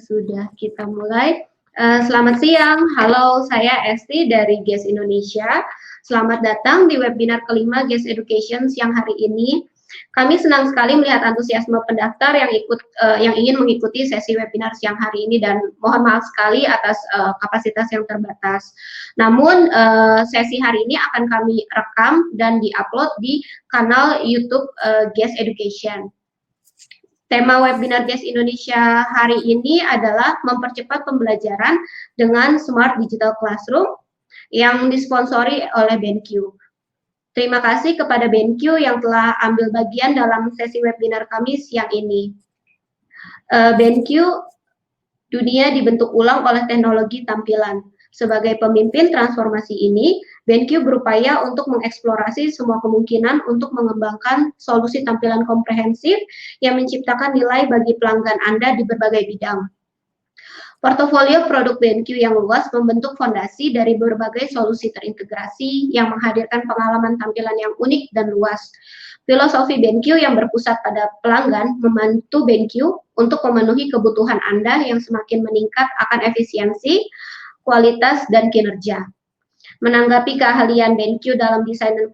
Sudah kita mulai. Selamat siang, halo, saya Esti dari GES Indonesia. Selamat datang di webinar kelima GES Education siang hari ini. Kami senang sekali melihat antusiasme pendaftar yang ingin mengikuti sesi webinar siang hari ini, dan mohon maaf sekali atas kapasitas yang terbatas. Namun sesi hari ini akan kami rekam dan diupload di kanal YouTube GES Education. Tema webinar GES Indonesia hari ini adalah mempercepat pembelajaran dengan Smart Digital Classroom yang disponsori oleh BenQ. Terima kasih kepada BenQ yang telah ambil bagian dalam sesi webinar kami siang ini. BenQ, dunia dibentuk ulang oleh teknologi tampilan. Sebagai pemimpin transformasi ini, BenQ berupaya untuk mengeksplorasi semua kemungkinan untuk mengembangkan solusi tampilan komprehensif yang menciptakan nilai bagi pelanggan Anda di berbagai bidang. Portofolio produk BenQ yang luas membentuk fondasi dari berbagai solusi terintegrasi yang menghadirkan pengalaman tampilan yang unik dan luas. Filosofi BenQ yang berpusat pada pelanggan membantu BenQ untuk memenuhi kebutuhan Anda yang semakin meningkat akan efisiensi, kualitas, dan kinerja. Menanggapi keahlian BenQ dalam desain dan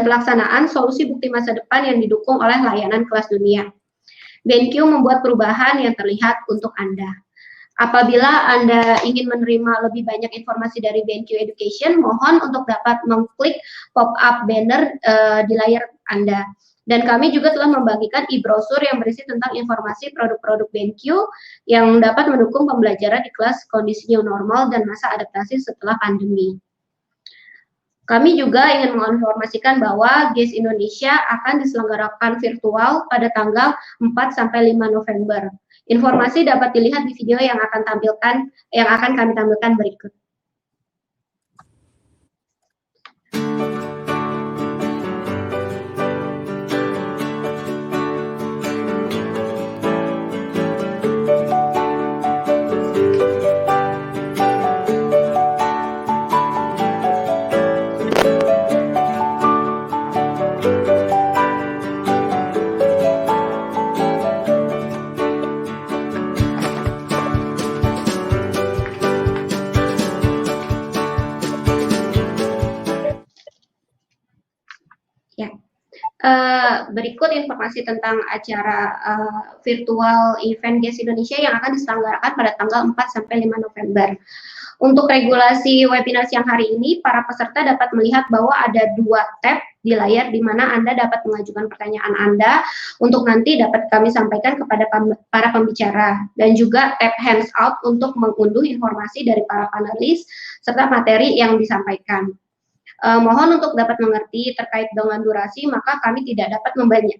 pelaksanaan solusi bukti masa depan yang didukung oleh layanan kelas dunia, BenQ membuat perubahan yang terlihat untuk Anda. Apabila Anda ingin menerima lebih banyak informasi dari BenQ Education, mohon untuk dapat mengklik pop-up banner di layar Anda. Dan kami juga telah membagikan e-brosur yang berisi tentang informasi produk-produk BenQ yang dapat mendukung pembelajaran di kelas kondisi new normal dan masa adaptasi setelah pandemi. Kami juga ingin menginformasikan bahwa GES Indonesia akan diselenggarakan virtual pada tanggal 4-5 November. Informasi dapat dilihat di video yang akan kami tampilkan berikut. Berikut informasi tentang acara virtual event GES Indonesia yang akan diselenggarakan pada tanggal 4-5 November. Untuk regulasi webinar siang hari ini, para peserta dapat melihat bahwa ada 2 tab di layar di mana Anda dapat mengajukan pertanyaan Anda untuk nanti dapat kami sampaikan kepada para pembicara, dan juga tab handout untuk mengunduh informasi dari para panelis serta materi yang disampaikan. Mohon untuk dapat mengerti terkait dengan durasi, maka kami tidak dapat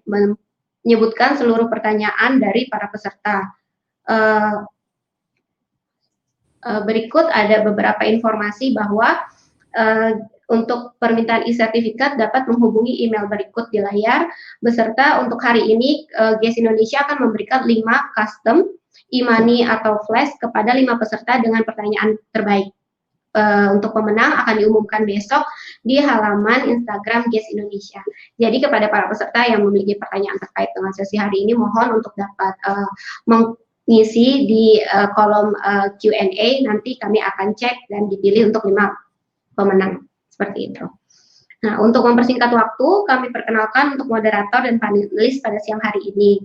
menyebutkan seluruh pertanyaan dari para peserta. Berikut ada beberapa informasi bahwa untuk permintaan e-sertifikat dapat menghubungi email berikut di layar. Beserta untuk hari ini, GES Indonesia akan memberikan 5 custom e-money atau flash kepada 5 peserta dengan pertanyaan terbaik. Untuk pemenang akan diumumkan besok di halaman Instagram GES Indonesia. Jadi kepada para peserta yang memiliki pertanyaan terkait dengan sesi hari ini, mohon untuk dapat mengisi di kolom Q&A. Nanti kami akan cek dan dipilih untuk 5 pemenang, seperti itu. Nah, untuk mempersingkat waktu, kami perkenalkan untuk moderator dan panelis pada siang hari ini.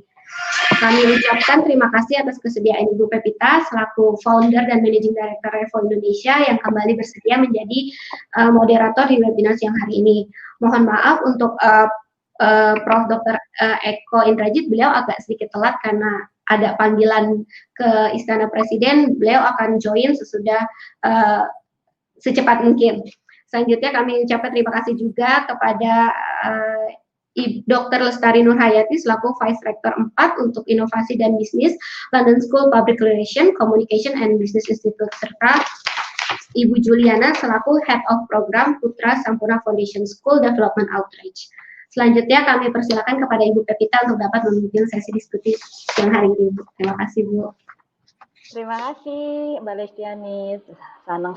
Kami ucapkan terima kasih atas kesediaan Ibu Pepita selaku founder dan managing director Revo Indonesia yang kembali bersedia menjadi moderator di webinar siang hari ini. Mohon maaf untuk Prof. Dr. Eko Indrajit, beliau agak sedikit telat karena ada panggilan ke Istana Presiden. Beliau akan join sesudah secepat mungkin. Selanjutnya kami ucapkan terima kasih juga kepada Dr. Lestari Nurhayati selaku Vice Rector 4 untuk Inovasi dan Bisnis, London School Public Relations, Communication and Business Institute, serta Ibu Juliana selaku Head of Program Putra Sampurna Foundation School Development Outreach. Selanjutnya kami persilakan kepada Ibu Pepita untuk dapat memimpin sesi diskusi siang hari ini, Bu. Terima kasih, Bu. Terima kasih Mbak Lestiani.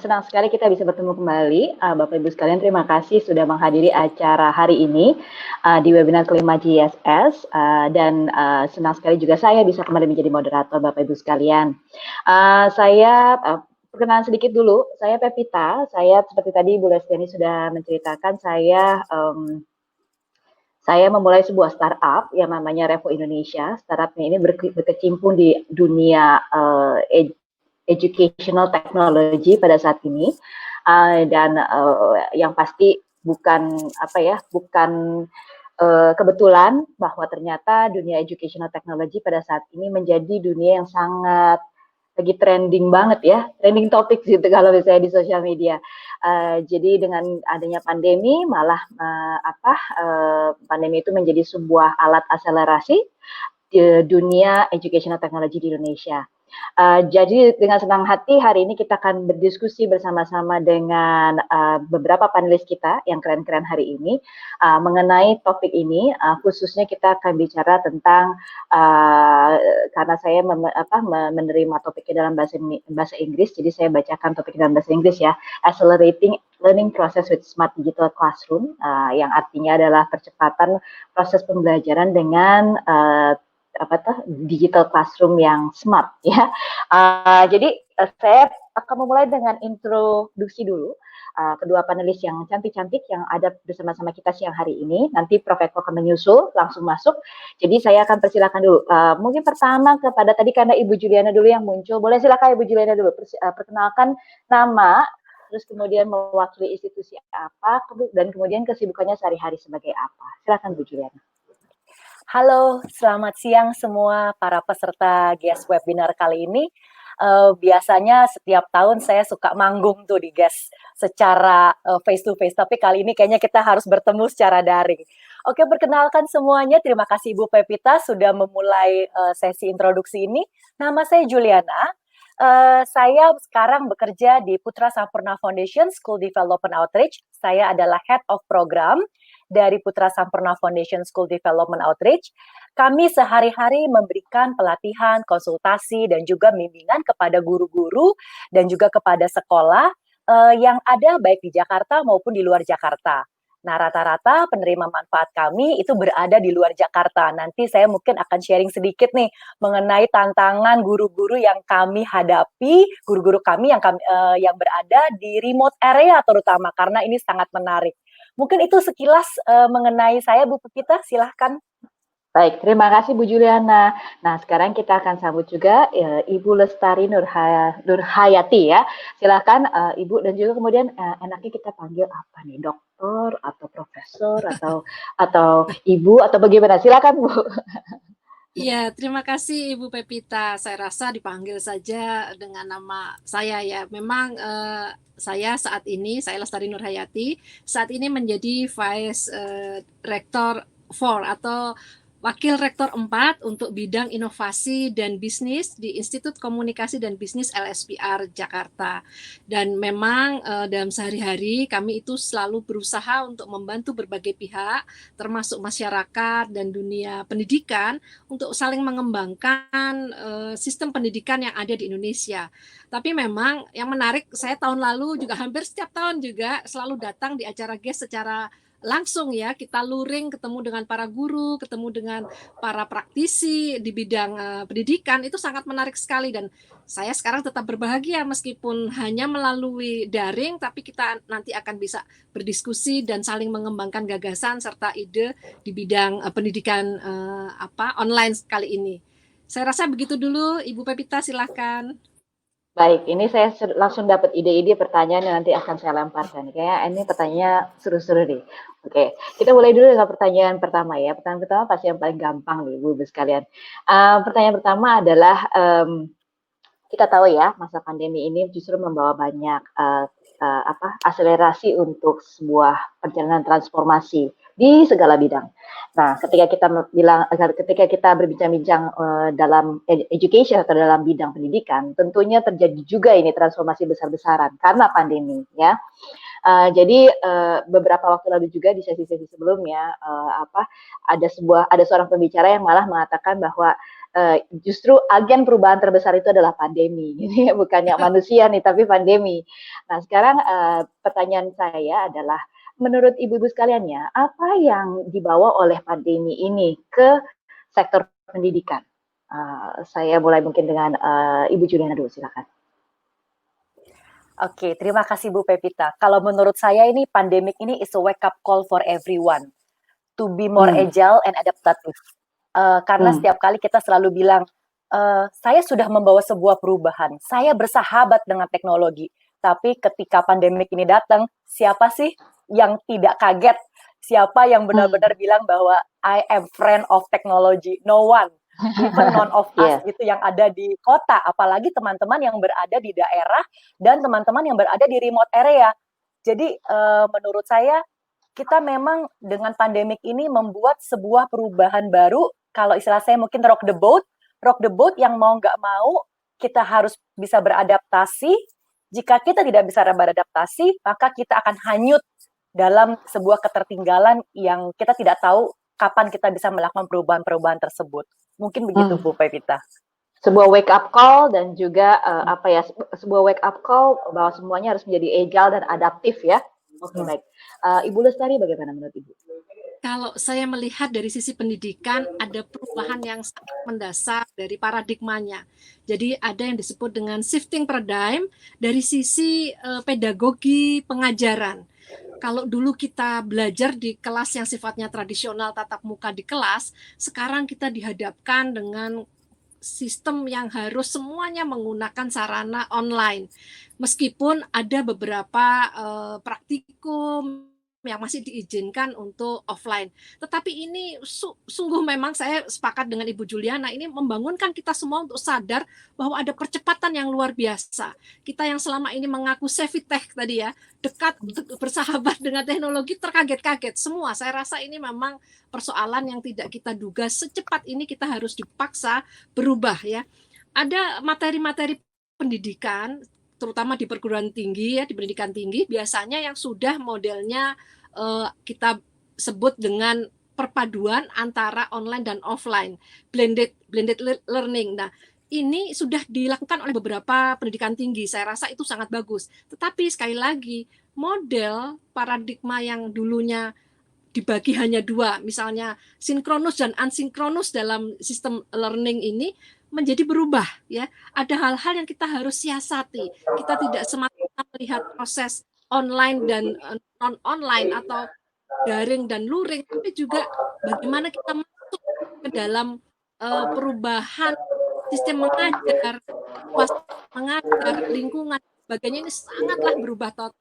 Senang sekali kita bisa bertemu kembali. Bapak Ibu sekalian, terima kasih sudah menghadiri acara hari ini di webinar kelima GSS. Dan senang sekali juga saya bisa kembali menjadi moderator Bapak Ibu sekalian. Saya perkenalan sedikit dulu. Saya Pevita. Saya seperti tadi Bu Lestiani sudah menceritakan, saya memulai sebuah startup yang namanya Revo Indonesia. Startupnya ini berkecimpung di dunia educational technology pada saat ini, dan yang pasti bukan kebetulan bahwa ternyata dunia educational technology pada saat ini menjadi dunia yang sangat lagi trending banget ya, trending topik gitu kalau misalnya di sosial media. Jadi dengan adanya pandemi, malah pandemi itu menjadi sebuah alat akselerasi di dunia educational technology di Indonesia. Jadi dengan senang hati hari ini kita akan berdiskusi bersama-sama dengan beberapa panelis kita yang keren-keren hari ini mengenai topik ini. Khususnya kita akan bicara tentang karena saya menerima topiknya dalam bahasa Inggris, jadi saya bacakan topiknya dalam bahasa Inggris ya. Accelerating Learning Process with Smart Digital Classroom, yang artinya adalah percepatan proses pembelajaran dengan digital classroom yang smart ya. Jadi saya akan memulai dengan introduksi dulu kedua panelis yang cantik-cantik yang ada bersama-sama kita siang hari ini. Nanti Prof. Eko akan menyusul langsung masuk. Jadi saya akan persilakan dulu. Mungkin pertama kepada tadi karena Ibu Juliana dulu yang muncul. Boleh silakan Ibu Juliana dulu perkenalkan nama, terus kemudian mewakili institusi apa, dan kemudian kesibukannya sehari-hari sebagai apa. Silakan Bu Juliana. Halo, selamat siang semua para peserta GES webinar kali ini. Biasanya setiap tahun saya suka manggung tuh di GES secara face to face, tapi kali ini kayaknya kita harus bertemu secara daring. Oke, perkenalkan semuanya. Terima kasih Ibu Pevita sudah memulai sesi introduksi ini. Nama saya Juliana. Saya sekarang bekerja di Putra Sampurna Foundation School Development Outreach. Saya adalah Head of Program dari Putra Sampurna Foundation School Development Outreach. Kami sehari-hari memberikan pelatihan, konsultasi, dan juga bimbingan kepada guru-guru dan juga kepada sekolah yang ada baik di Jakarta maupun di luar Jakarta. Nah, rata-rata penerima manfaat kami itu berada di luar Jakarta. Nanti saya mungkin akan sharing sedikit nih mengenai tantangan guru-guru yang kami hadapi, guru-guru kami yang berada di remote area terutama, karena ini sangat menarik. Mungkin itu sekilas mengenai saya, Bu Pevita, silahkan. Baik, terima kasih Bu Juliana. Nah, sekarang kita akan sambut juga Ibu Lestari Nurhayati ya. Silakan Ibu, dan juga kemudian enaknya kita panggil apa nih, dokter atau profesor atau Ibu atau bagaimana? Silakan Bu. Iya, terima kasih Ibu Pevita. Saya rasa dipanggil saja dengan nama saya ya. Memang saya saat ini, saya Lestari Nurhayati, saat ini menjadi Vice Rector 4 atau Wakil Rektor 4 untuk bidang inovasi dan bisnis di Institut Komunikasi dan Bisnis LSPR Jakarta. Dan memang dalam sehari-hari kami itu selalu berusaha untuk membantu berbagai pihak, termasuk masyarakat dan dunia pendidikan, untuk saling mengembangkan sistem pendidikan yang ada di Indonesia. Tapi memang yang menarik, saya tahun lalu juga hampir setiap tahun juga selalu datang di acara GES secara langsung ya, kita luring ketemu dengan para guru, ketemu dengan para praktisi di bidang pendidikan. Itu sangat menarik sekali, dan saya sekarang tetap berbahagia meskipun hanya melalui daring, tapi kita nanti akan bisa berdiskusi dan saling mengembangkan gagasan serta ide di bidang pendidikan online kali ini. Saya rasa begitu dulu, Ibu Pevita, silahkan. Baik, ini saya langsung dapat ide-ide pertanyaan yang nanti akan saya lemparkan. Kayaknya ini pertanyaannya seru-seru nih. Oke, kita mulai dulu dengan pertanyaan pertama ya. Pertanyaan pertama pasti yang paling gampang nih, Bu sekalian. Pertanyaan pertama adalah, kita tahu ya, masa pandemi ini justru membawa banyak akselerasi untuk sebuah perjalanan transformasi di segala bidang. Nah, ketika kita berbincang-bincang dalam education atau dalam bidang pendidikan, tentunya terjadi juga ini transformasi besar-besaran karena pandemi ya. Jadi beberapa waktu lalu juga di sesi-sesi sebelumnya ada seorang pembicara yang malah mengatakan bahwa justru agen perubahan terbesar itu adalah pandemi, gitu ya, bukannya manusia nih, tapi pandemi. Nah, sekarang pertanyaan saya adalah, menurut ibu-ibu sekalian ya, apa yang dibawa oleh pandemi ini ke sektor pendidikan? Saya mulai mungkin dengan Ibu Juliana dulu, silakan. Oke, terima kasih Bu Pepita. Kalau menurut saya ini pandemic ini is a wake up call for everyone to be more agile and adaptive. Karena setiap kali kita selalu bilang, saya sudah membawa sebuah perubahan, saya bersahabat dengan teknologi. Tapi ketika pandemik ini datang, siapa sih yang tidak kaget? Siapa yang benar-benar bilang bahwa I am friend of technology? No one. Even none of us gitu yang ada di kota, apalagi teman-teman yang berada di daerah dan teman-teman yang berada di remote area. Jadi menurut saya kita memang dengan pandemik ini membuat sebuah perubahan baru. Kalau istilah saya mungkin rock the boat yang mau nggak mau kita harus bisa beradaptasi. Jika kita tidak bisa beradaptasi, maka kita akan hanyut dalam sebuah ketertinggalan yang kita tidak tahu kapan kita bisa melakukan perubahan-perubahan tersebut. Mungkin begitu Bu Pepita. Sebuah wake up call dan juga sebuah wake up call bahwa semuanya harus menjadi agile dan adaptif ya. Oke, baik. Ibu Lestari, bagaimana menurut Ibu? Kalau saya melihat dari sisi pendidikan, ada perubahan yang sangat mendasar dari paradigmanya. Jadi ada yang disebut dengan shifting paradigm dari sisi pedagogi pengajaran. Kalau dulu kita belajar di kelas yang sifatnya tradisional, tatap muka di kelas, sekarang kita dihadapkan dengan sistem yang harus semuanya menggunakan sarana online. Meskipun ada beberapa praktikum yang masih diizinkan untuk offline. Tetapi ini sungguh memang saya sepakat dengan Ibu Juliana, ini membangunkan kita semua untuk sadar bahwa ada percepatan yang luar biasa. Kita yang selama ini mengaku savvy tech tadi ya, dekat, bersahabat dengan teknologi, terkaget-kaget semua. Saya rasa ini memang persoalan yang tidak kita duga, secepat ini kita harus dipaksa berubah ya. Ada materi-materi pendidikan, terutama di perguruan tinggi ya, di pendidikan tinggi, biasanya yang sudah modelnya kita sebut dengan perpaduan antara online dan offline, blended learning. Nah, ini sudah dilakukan oleh beberapa pendidikan tinggi. Saya rasa itu sangat bagus. Tetapi sekali lagi, model paradigma yang dulunya dibagi hanya dua, misalnya sinkronus dan asinkronus dalam sistem learning ini menjadi berubah ya. Ada hal-hal yang kita harus siasati. Kita tidak semata-mata melihat proses online dan non online atau daring dan luring, tapi juga bagaimana kita masuk ke dalam perubahan sistem mengajar, mengajar, lingkungan, sebagainya ini sangatlah berubah total.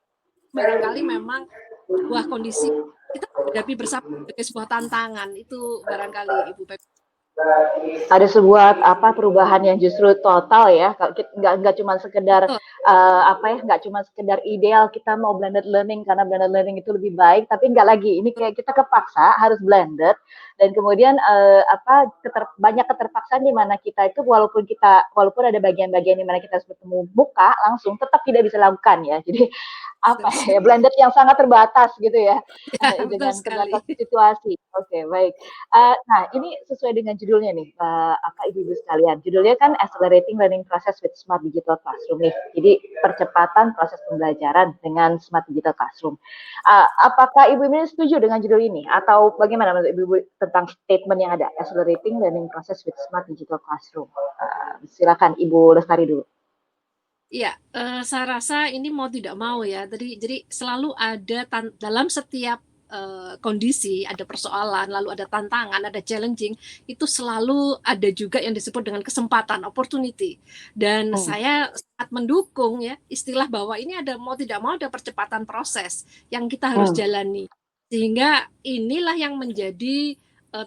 Barangkali memang sebuah kondisi kita hadapi bersama sebagai sebuah tantangan, itu barangkali Ibu Pepi. Ada sebuah perubahan yang justru total ya, nggak cuma sekedar nggak cuma sekedar ideal kita mau blended learning karena blended learning itu lebih baik, tapi nggak lagi, ini kayak kita kepaksa harus blended, dan kemudian banyak keterpaksaan di mana kita itu walaupun ada bagian-bagian di mana kita harus bertemu muka langsung tetap tidak bisa lakukan ya. Jadi blended yang sangat terbatas gitu ya, dengan terbatas situasi. Oke, baik. Nah, ini sesuai dengan judulnya nih, ibu-ibu sekalian. Judulnya kan Accelerating Learning Process with Smart Digital Classroom nih. Jadi percepatan proses pembelajaran dengan Smart Digital Classroom. Apakah ibu ini setuju dengan judul ini? Atau bagaimana menurut ibu tentang statement yang ada, Accelerating Learning Process with Smart Digital Classroom? Silakan Ibu Lestari dulu. Iya, saya rasa ini mau tidak mau ya. Jadi selalu ada dalam setiap kondisi, ada persoalan, lalu ada tantangan, ada challenging, itu selalu ada juga yang disebut dengan kesempatan, opportunity. Dan saya sangat mendukung ya istilah bahwa ini ada mau tidak mau ada percepatan proses yang kita harus jalani. Sehingga inilah yang menjadi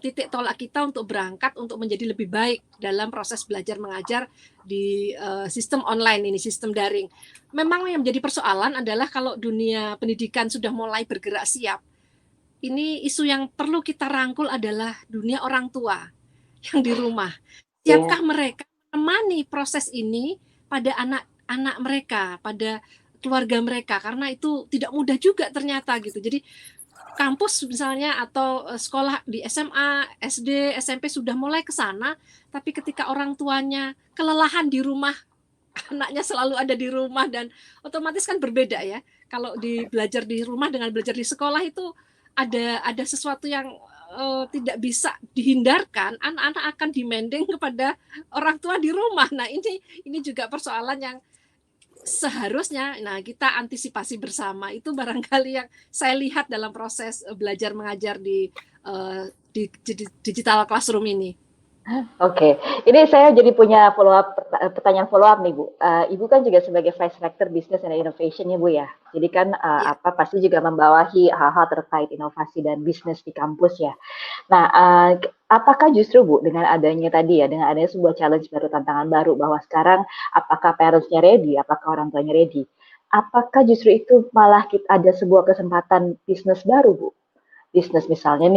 titik tolak kita untuk berangkat untuk menjadi lebih baik dalam proses belajar mengajar di sistem online ini, sistem daring. Memang yang menjadi persoalan adalah kalau dunia pendidikan sudah mulai bergerak siap, ini isu yang perlu kita rangkul adalah dunia orang tua yang di rumah. Siapkah mereka menemani proses ini pada anak-anak mereka, pada keluarga mereka, karena itu tidak mudah juga ternyata gitu. Jadi kampus misalnya atau sekolah di SMA, SD, SMP sudah mulai ke sana, tapi ketika orang tuanya kelelahan di rumah, anaknya selalu ada di rumah, dan otomatis kan berbeda ya. Kalau belajar di rumah dengan belajar di sekolah itu ada sesuatu yang tidak bisa dihindarkan. Anak-anak akan demanding kepada orang tua di rumah. Nah, ini juga persoalan yang seharusnya kita antisipasi bersama. Itu barangkali yang saya lihat dalam proses belajar mengajar di digital classroom ini. Oke, ini saya jadi punya pertanyaan follow up nih Bu. Ibu kan juga sebagai Vice Rector Business and Innovation ya Bu ya. Jadi kan pasti juga membawahi hal-hal terkait inovasi dan bisnis di kampus ya. Nah, apakah justru Bu dengan adanya sebuah challenge baru, tantangan baru, bahwa sekarang apakah parents-nya ready, apakah orang tuanya ready? Apakah justru itu malah ada sebuah kesempatan bisnis baru Bu? Bisnis misalnya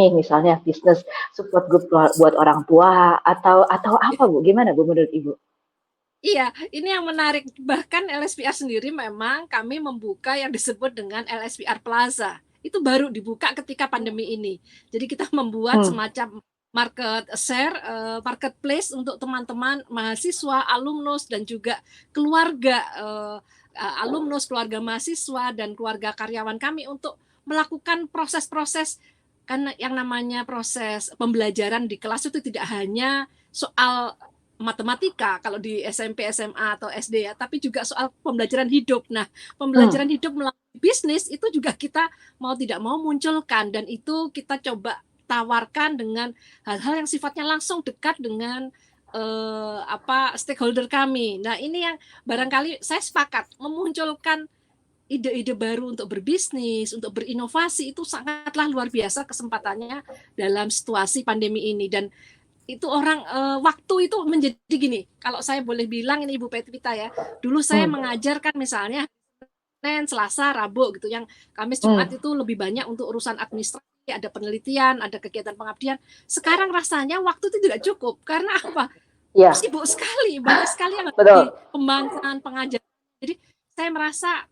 bisnis support group buat orang tua atau apa Bu? Gimana Bu menurut Ibu? Iya, ini yang menarik. Bahkan LSPR sendiri memang kami membuka yang disebut dengan LSPR Plaza. Itu baru dibuka ketika pandemi ini. Jadi kita membuat semacam marketplace untuk teman-teman mahasiswa, alumnus, dan juga keluarga alumnus, keluarga mahasiswa, dan keluarga karyawan kami untuk melakukan proses-proses, karena yang namanya proses pembelajaran di kelas itu tidak hanya soal matematika kalau di SMP, SMA, atau SD ya, tapi juga soal pembelajaran hidup. Nah, pembelajaran hidup melalui bisnis itu juga kita mau tidak mau munculkan, dan itu kita coba tawarkan dengan hal-hal yang sifatnya langsung dekat dengan stakeholder kami. Nah, ini yang barangkali saya sepakat memunculkan ide-ide baru untuk berbisnis, untuk berinovasi, itu sangatlah luar biasa kesempatannya dalam situasi pandemi ini. Dan itu waktu itu menjadi gini, kalau saya boleh bilang ini Ibu Pepita ya, dulu saya mengajarkan misalnya Senin, Selasa, Rabu gitu, yang Kamis, Jumat itu lebih banyak untuk urusan administrasi, ada penelitian, ada kegiatan pengabdian. Sekarang rasanya waktu itu tidak cukup, karena apa? Sibuk sekali, banyak sekali yang dikembangkan pengajaran. Jadi saya merasa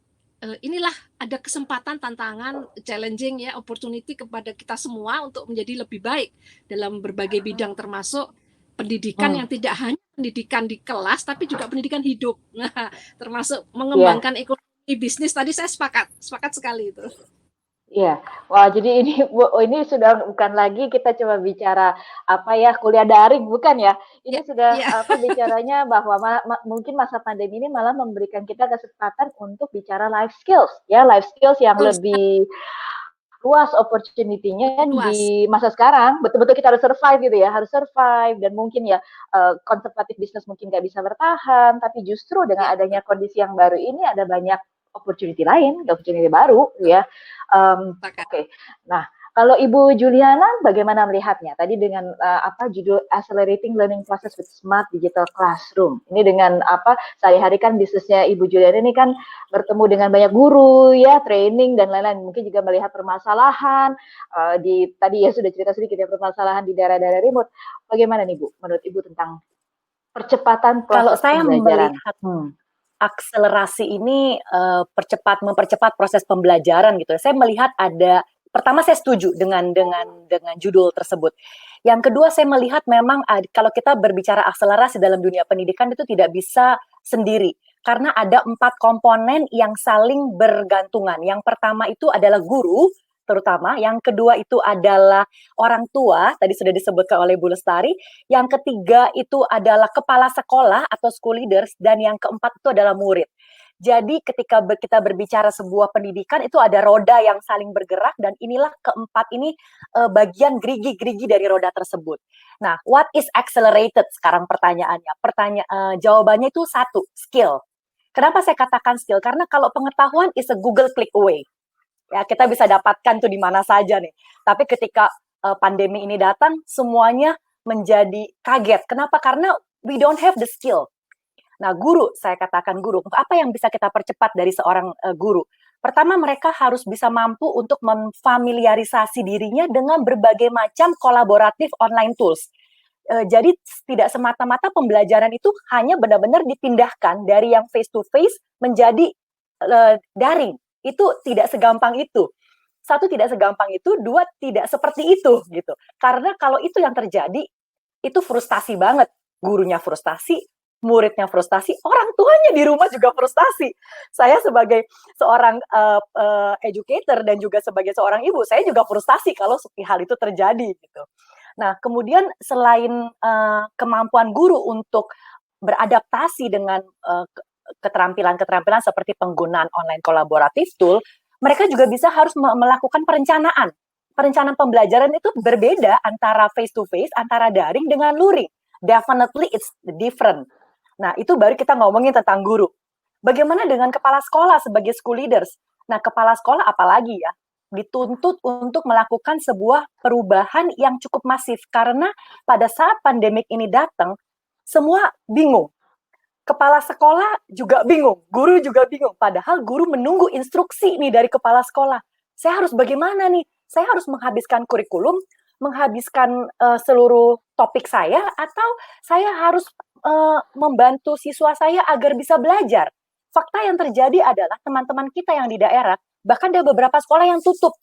inilah ada kesempatan, tantangan, challenging ya, opportunity kepada kita semua untuk menjadi lebih baik dalam berbagai bidang, termasuk pendidikan yang tidak hanya pendidikan di kelas, tapi juga pendidikan hidup. Nah, termasuk mengembangkan ekonomi bisnis. Tadi saya sepakat sekali itu. Iya, wah jadi ini sudah bukan lagi kita coba bicara kuliah daring, bukan ya? Ini sudah bicaranya bahwa mungkin masa pandemi ini malah memberikan kita kesempatan untuk bicara life skills yang lebih luas opportunity-nya di masa sekarang. Betul-betul kita harus survive dan mungkin ya konservatif bisnis mungkin nggak bisa bertahan, tapi justru dengan adanya kondisi yang baru ini ada banyak opportunity baru ya. Oke. Nah, kalau Ibu Juliana bagaimana melihatnya? Tadi dengan judul Accelerating Learning Process with Smart Digital Classroom. Ini dengan sehari-hari kan bisnisnya Ibu Juliana ini kan bertemu dengan banyak guru ya, training dan lain-lain. Mungkin juga melihat permasalahan tadi ya sudah cerita sedikit ya, permasalahan di daerah-daerah remote. Bagaimana nih Bu menurut Ibu tentang percepatan proses kalau saya pembelajaran? Melihat akselerasi ini mempercepat proses pembelajaran gitu. Saya melihat pertama saya setuju dengan judul tersebut. Yang kedua saya melihat memang kalau kita berbicara akselerasi dalam dunia pendidikan itu tidak bisa sendiri, karena ada 4 komponen yang saling bergantungan. Yang pertama itu adalah guru terutama, yang kedua itu adalah orang tua, tadi sudah disebutkan oleh Bu Lestari, yang ketiga itu adalah kepala sekolah atau school leaders, dan yang keempat itu adalah murid. Jadi ketika kita berbicara sebuah pendidikan itu ada roda yang saling bergerak, dan inilah keempat ini bagian gerigi-gerigi dari roda tersebut. Nah, what is accelerated sekarang pertanyaannya? Jawabannya itu satu, skill. Kenapa saya katakan skill? Karena kalau pengetahuan is a Google click away. Ya, kita bisa dapatkan tuh di mana saja nih. Tapi ketika pandemi ini datang, semuanya menjadi kaget. Kenapa? Karena we don't have the skill. Nah, saya katakan guru, apa yang bisa kita percepat dari seorang guru? Pertama, mereka harus bisa mampu untuk memfamiliarisasi dirinya dengan berbagai macam kolaboratif online tools. Jadi tidak semata-mata pembelajaran itu hanya benar-benar dipindahkan dari yang face to face menjadi daring. Itu tidak segampang itu. Satu, tidak segampang itu. Dua, tidak seperti itu gitu. Karena kalau itu yang terjadi, itu frustasi banget. Gurunya frustasi, muridnya frustasi, orang tuanya di rumah juga frustasi. Saya sebagai seorang educator dan juga sebagai seorang ibu, saya juga frustasi kalau hal itu terjadi gitu. Nah, kemudian selain kemampuan guru untuk beradaptasi dengan keterampilan-keterampilan seperti penggunaan online collaborative tool, mereka juga bisa harus melakukan perencanaan. Perencanaan pembelajaran itu berbeda antara face to face, antara daring dengan luring. Definitely it's different. Nah, itu baru kita ngomongin tentang guru. Bagaimana dengan kepala sekolah sebagai school leaders? Nah, kepala sekolah apalagi ya? Dituntut untuk melakukan sebuah perubahan yang cukup masif. Karena pada saat pandemik ini datang, semua bingung. Kepala sekolah juga bingung, guru juga bingung. Padahal guru menunggu instruksi nih dari kepala sekolah. Saya harus bagaimana nih? Saya harus menghabiskan kurikulum, menghabiskan seluruh topik saya, atau saya harus membantu siswa saya agar bisa belajar. Fakta yang terjadi adalah teman-teman kita yang di daerah, bahkan ada beberapa sekolah yang tutup.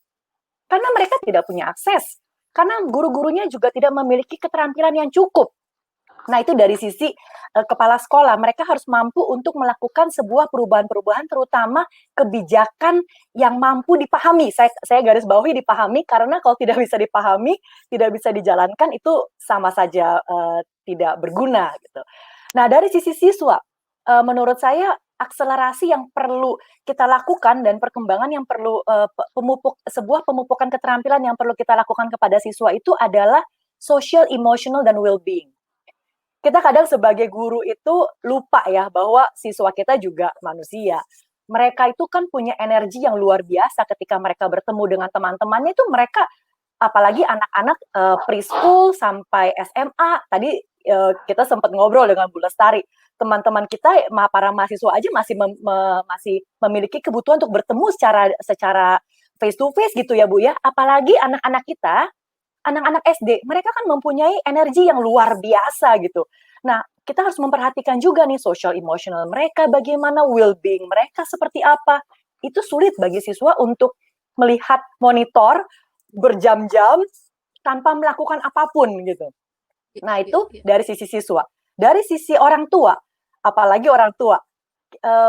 Karena mereka tidak punya akses. Karena guru-gurunya juga tidak memiliki keterampilan yang cukup. Nah, itu dari sisi kepala sekolah. Mereka harus mampu untuk melakukan sebuah perubahan-perubahan, terutama kebijakan yang mampu dipahami. Saya garis bawahi dipahami, karena kalau tidak bisa dipahami, tidak bisa dijalankan, itu sama saja tidak berguna gitu. Nah, dari sisi siswa, menurut saya akselerasi yang perlu kita lakukan dan perkembangan yang perlu sebuah pemupukan keterampilan yang perlu kita lakukan kepada siswa itu adalah social, emotional, dan well-being. Kita kadang sebagai guru itu lupa ya bahwa siswa kita juga manusia. Mereka itu kan punya energi yang luar biasa ketika mereka bertemu dengan teman-temannya. Itu mereka, apalagi anak-anak preschool sampai SMA. Tadi kita sempat ngobrol dengan Bu Lestari. Teman-teman kita, para mahasiswa aja masih memiliki kebutuhan untuk bertemu secara face to face gitu ya Bu ya. Apalagi anak-anak kita, anak-anak SD, mereka kan mempunyai energi yang luar biasa gitu. Nah, kita harus memperhatikan juga nih social emotional mereka, bagaimana well-being mereka seperti apa. Itu sulit bagi siswa untuk melihat monitor berjam-jam tanpa melakukan apapun gitu. Nah, itu dari sisi siswa. Dari sisi orang tua, apalagi orang tua,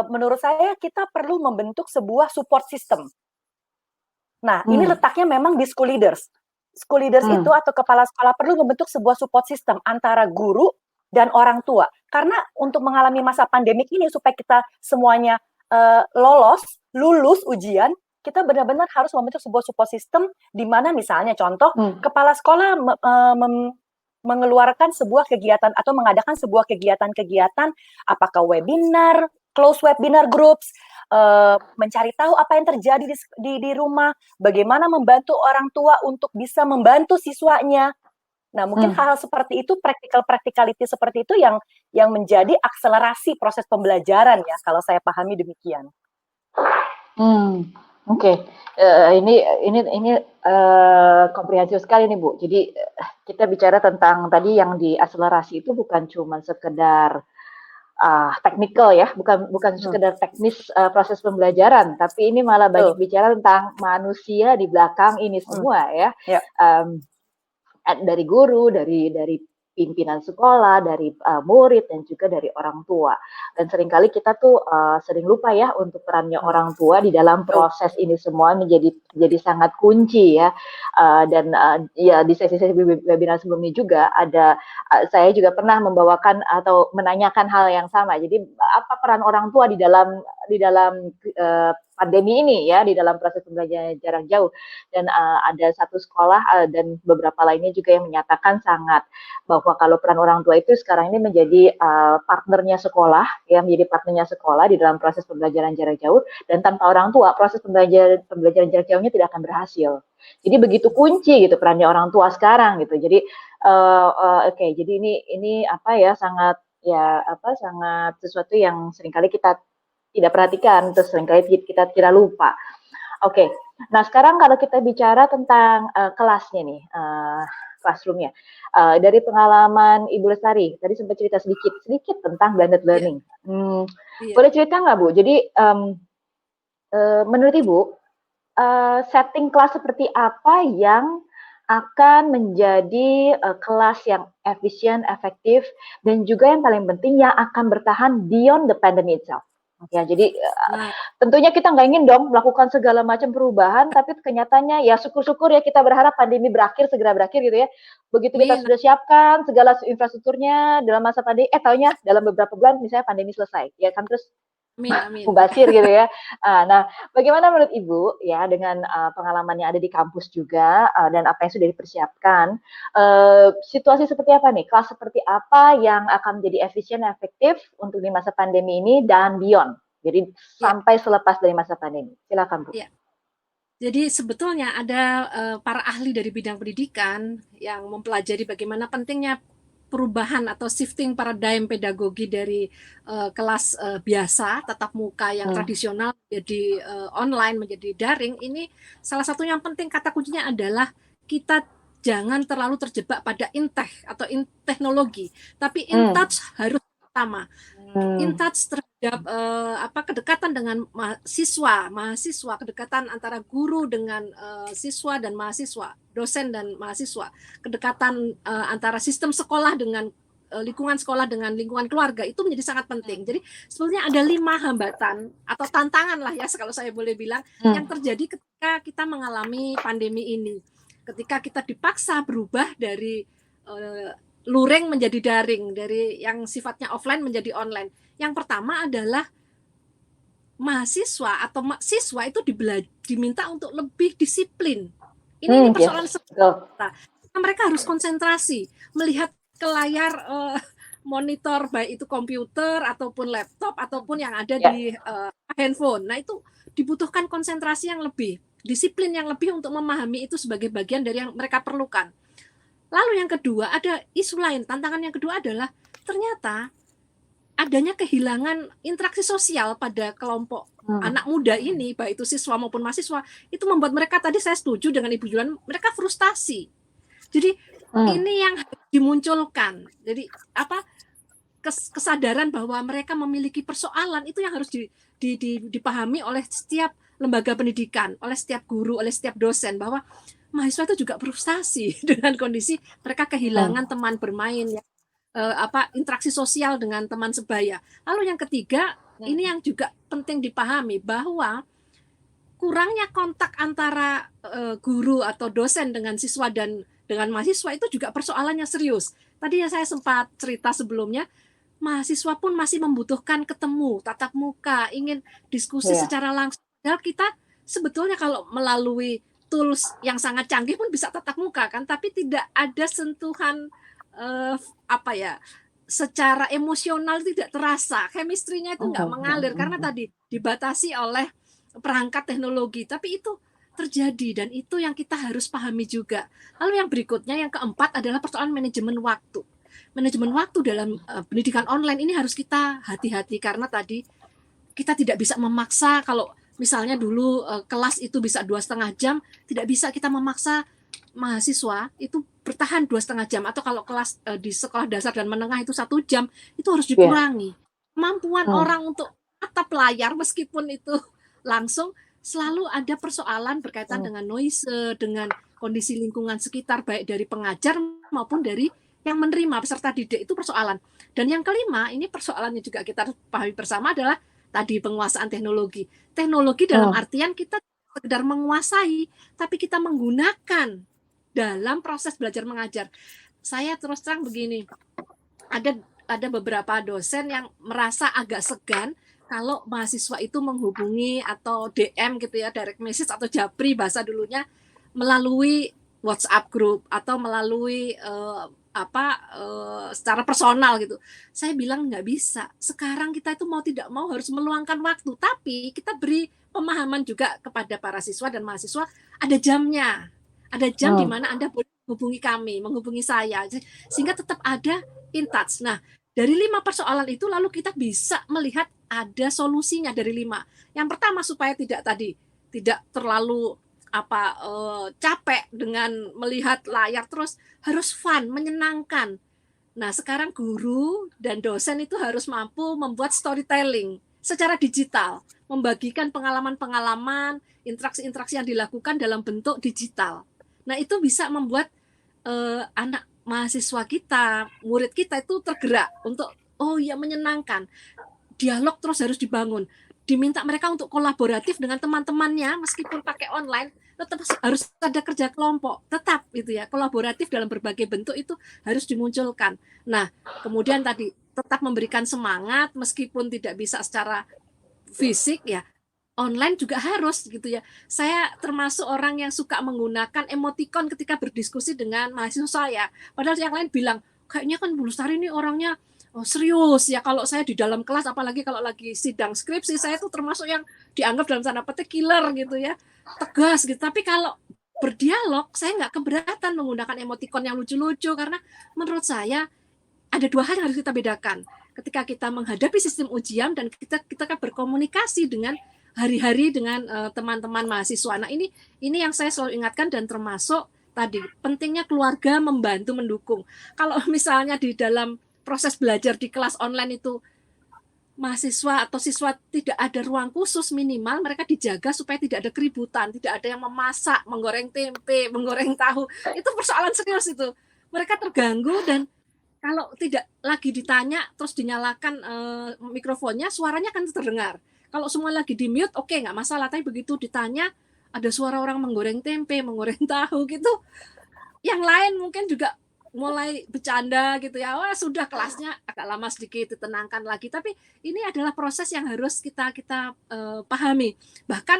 menurut saya kita perlu membentuk sebuah support system. Nah, ini letaknya memang di school leaders. School leaders itu atau kepala sekolah perlu membentuk sebuah support system antara guru dan orang tua. Karena untuk mengalami masa pandemik ini, supaya kita semuanya lulus ujian, kita benar-benar harus membentuk sebuah support system di mana misalnya contoh, kepala sekolah mengeluarkan sebuah kegiatan atau mengadakan sebuah kegiatan-kegiatan, apakah webinar, close webinar groups, mencari tahu apa yang terjadi di rumah, bagaimana membantu orang tua untuk bisa membantu siswanya. Nah, mungkin hal seperti itu, practicality seperti itu yang menjadi akselerasi proses pembelajaran ya, kalau saya pahami demikian. Oke. Ini komprehensif sekali nih Bu. Jadi kita bicara tentang tadi yang diakselerasi itu bukan cuma sekedar technical ya, bukan sekedar teknis proses pembelajaran, tapi ini malah banyak bicara tentang manusia di belakang ini semua ya. Dari guru, dari pimpinan sekolah, dari murid, dan juga dari orang tua. Dan seringkali kita tuh sering lupa ya untuk perannya orang tua di dalam proses ini semua menjadi sangat kunci ya. Dan ya di sesi-sesi webinar sebelumnya juga ada saya juga pernah membawakan atau menanyakan hal yang sama. Jadi apa peran orang tua di dalam pandemi ini ya, di dalam proses pembelajaran jarak jauh. Dan ada satu sekolah dan beberapa lainnya juga yang menyatakan sangat bahwa kalau peran orang tua itu sekarang ini menjadi partnernya sekolah, ya, menjadi partnernya sekolah di dalam proses pembelajaran jarak jauh, dan tanpa orang tua proses pembelajaran jarak jauhnya tidak akan berhasil. Jadi begitu kunci gitu perannya orang tua sekarang gitu. Jadi oke, jadi ini apa ya, sangat sesuatu yang seringkali kita tidak perhatikan, terus seringkali kita kira lupa. Oke, nah sekarang kalau kita bicara tentang kelasnya nih, classroomnya, dari pengalaman Ibu Lestari, tadi sempat cerita sedikit tentang blended learning. Boleh cerita nggak Bu? Jadi Menurut Ibu, setting kelas seperti apa yang akan menjadi kelas yang efisien, efektif, dan juga yang paling penting yang akan bertahan beyond the pandemic itself? Ya, jadi Nah, tentunya kita nggak ingin dong melakukan segala macam perubahan, tapi kenyataannya ya syukur-syukur ya kita berharap pandemi segera berakhir gitu ya. Begitu kita amin, sudah siapkan segala infrastrukturnya dalam masa pandemi, taunya dalam beberapa bulan misalnya pandemi selesai, ya kan, terus amin, amin. mubasir gitu ya. Nah, bagaimana menurut Ibu ya dengan pengalaman yang ada di kampus juga dan apa yang sudah dipersiapkan, situasi seperti apa nih? Kelas seperti apa yang akan menjadi efisien dan efektif untuk di masa pandemi ini dan beyond? Jadi Ya, sampai selepas dari masa pandemi. Silakan, Bu. ya. Jadi sebetulnya ada para ahli dari bidang pendidikan yang mempelajari bagaimana pentingnya perubahan atau shifting paradigm pedagogi dari kelas biasa tatap muka yang tradisional menjadi online, menjadi daring. Ini salah satu yang penting, kata kuncinya adalah kita jangan terlalu terjebak pada intech atau teknologi, tapi in touch harus pertama. In touch terhadap kedekatan dengan mahasiswa, kedekatan antara guru dengan siswa dan mahasiswa, dosen dan mahasiswa, kedekatan antara sistem sekolah dengan lingkungan sekolah dengan lingkungan keluarga itu menjadi sangat penting. Jadi sebetulnya ada 5 hambatan atau tantangan lah ya kalau saya boleh bilang yang terjadi ketika kita mengalami pandemi ini. Ketika kita dipaksa berubah dari luring menjadi daring, dari yang sifatnya offline menjadi online. Yang pertama adalah mahasiswa atau siswa itu diminta untuk lebih disiplin. Ini persoalan sebenarnya. Mereka harus konsentrasi, melihat ke layar monitor, baik itu komputer ataupun laptop ataupun yang ada di handphone. Nah, itu dibutuhkan konsentrasi yang lebih, disiplin yang lebih untuk memahami itu sebagai bagian dari yang mereka perlukan. Lalu yang kedua, ada isu lain. Tantangan yang kedua adalah ternyata adanya kehilangan interaksi sosial pada kelompok anak muda ini, baik itu siswa maupun mahasiswa, itu membuat mereka, tadi saya setuju dengan Ibu Julan, mereka frustasi. Jadi ini yang dimunculkan. Jadi kesadaran bahwa mereka memiliki persoalan itu yang harus dipahami oleh setiap lembaga pendidikan, oleh setiap guru, oleh setiap dosen, bahwa mahasiswa itu juga frustasi dengan kondisi mereka kehilangan teman bermain, interaksi sosial dengan teman sebaya. Lalu yang ketiga, ini yang juga penting dipahami bahwa kurangnya kontak antara guru atau dosen dengan siswa dan dengan mahasiswa itu juga persoalannya serius. Tadi yang saya sempat cerita sebelumnya, mahasiswa pun masih membutuhkan ketemu, tatap muka, ingin diskusi secara langsung. Padahal kita sebetulnya kalau melalui tools yang sangat canggih pun bisa tatap muka kan, tapi tidak ada sentuhan secara emosional tidak terasa, chemistry-nya itu nggak mengalir karena tadi dibatasi oleh perangkat teknologi. Tapi itu terjadi dan itu yang kita harus pahami juga. Lalu yang berikutnya, yang keempat adalah persoalan manajemen waktu. Manajemen waktu dalam pendidikan online ini harus kita hati-hati karena tadi kita tidak bisa memaksa. Kalau misalnya dulu kelas itu bisa 2,5 jam, tidak bisa kita memaksa mahasiswa itu bertahan 2,5 jam, atau kalau kelas di sekolah dasar dan menengah itu 1 jam, itu harus dikurangi. Kemampuan orang untuk tatap layar meskipun itu langsung, selalu ada persoalan berkaitan dengan noise, dengan kondisi lingkungan sekitar, baik dari pengajar maupun dari yang menerima peserta didik, itu persoalan. Dan yang kelima, ini persoalannya juga kita pahami bersama adalah tadi penguasaan teknologi. Teknologi dalam artian kita sekedar menguasai, tapi kita menggunakan dalam proses belajar mengajar. Saya terus terang begini, ada beberapa dosen yang merasa agak segan kalau mahasiswa itu menghubungi atau DM gitu ya, direct message atau japri bahasa dulunya, melalui WhatsApp group atau melalui secara personal gitu. Saya bilang nggak bisa. Sekarang kita itu mau tidak mau harus meluangkan waktu, tapi kita beri pemahaman juga kepada para siswa dan mahasiswa, ada jamnya. Ada jam di mana Anda boleh menghubungi kami, menghubungi saya, sehingga tetap ada in touch. Nah, dari 5 persoalan itu lalu kita bisa melihat ada solusinya dari 5. Yang pertama, supaya tidak terlalu capek dengan melihat layar terus, harus fun, menyenangkan. Nah, sekarang guru dan dosen itu harus mampu membuat storytelling secara digital, membagikan pengalaman-pengalaman, interaksi-interaksi yang dilakukan dalam bentuk digital. Nah, itu bisa membuat anak mahasiswa kita, murid kita itu tergerak untuk, oh ya, menyenangkan. Dialog terus harus dibangun. Diminta mereka untuk kolaboratif dengan teman-temannya, meskipun pakai online, tetap harus ada kerja kelompok, tetap itu ya, kolaboratif dalam berbagai bentuk itu harus dimunculkan. Nah, kemudian tadi tetap memberikan semangat meskipun tidak bisa secara fisik ya, online juga harus gitu ya. Saya termasuk orang yang suka menggunakan emoticon ketika berdiskusi dengan mahasiswa saya. Padahal yang lain bilang, kayaknya kan Bu Lestari ini orangnya serius ya. Kalau saya di dalam kelas, apalagi kalau lagi sidang skripsi, saya tuh termasuk yang dianggap dalam tanda petik killer gitu ya, tegas gitu. Tapi kalau berdialog, saya nggak keberatan menggunakan emoticon yang lucu-lucu, karena menurut saya ada dua hal yang harus kita bedakan ketika kita menghadapi sistem ujian dan kita berkomunikasi dengan hari-hari dengan teman-teman mahasiswa. Nah, ini yang saya selalu ingatkan, dan termasuk tadi pentingnya keluarga membantu mendukung. Kalau misalnya di dalam proses belajar di kelas online itu mahasiswa atau siswa tidak ada ruang khusus, minimal mereka dijaga supaya tidak ada keributan, tidak ada yang memasak, menggoreng tempe, menggoreng tahu. Itu persoalan serius itu. Mereka terganggu, dan kalau tidak lagi ditanya terus dinyalakan mikrofonnya, suaranya kan terdengar. Kalau semua lagi di mute, oke, nggak masalah. Tapi begitu ditanya, ada suara orang menggoreng tempe, menggoreng tahu gitu, yang lain mungkin juga mulai bercanda gitu ya. Wah, sudah, kelasnya agak lama sedikit, ditenangkan lagi. Tapi ini adalah proses yang harus kita pahami. Bahkan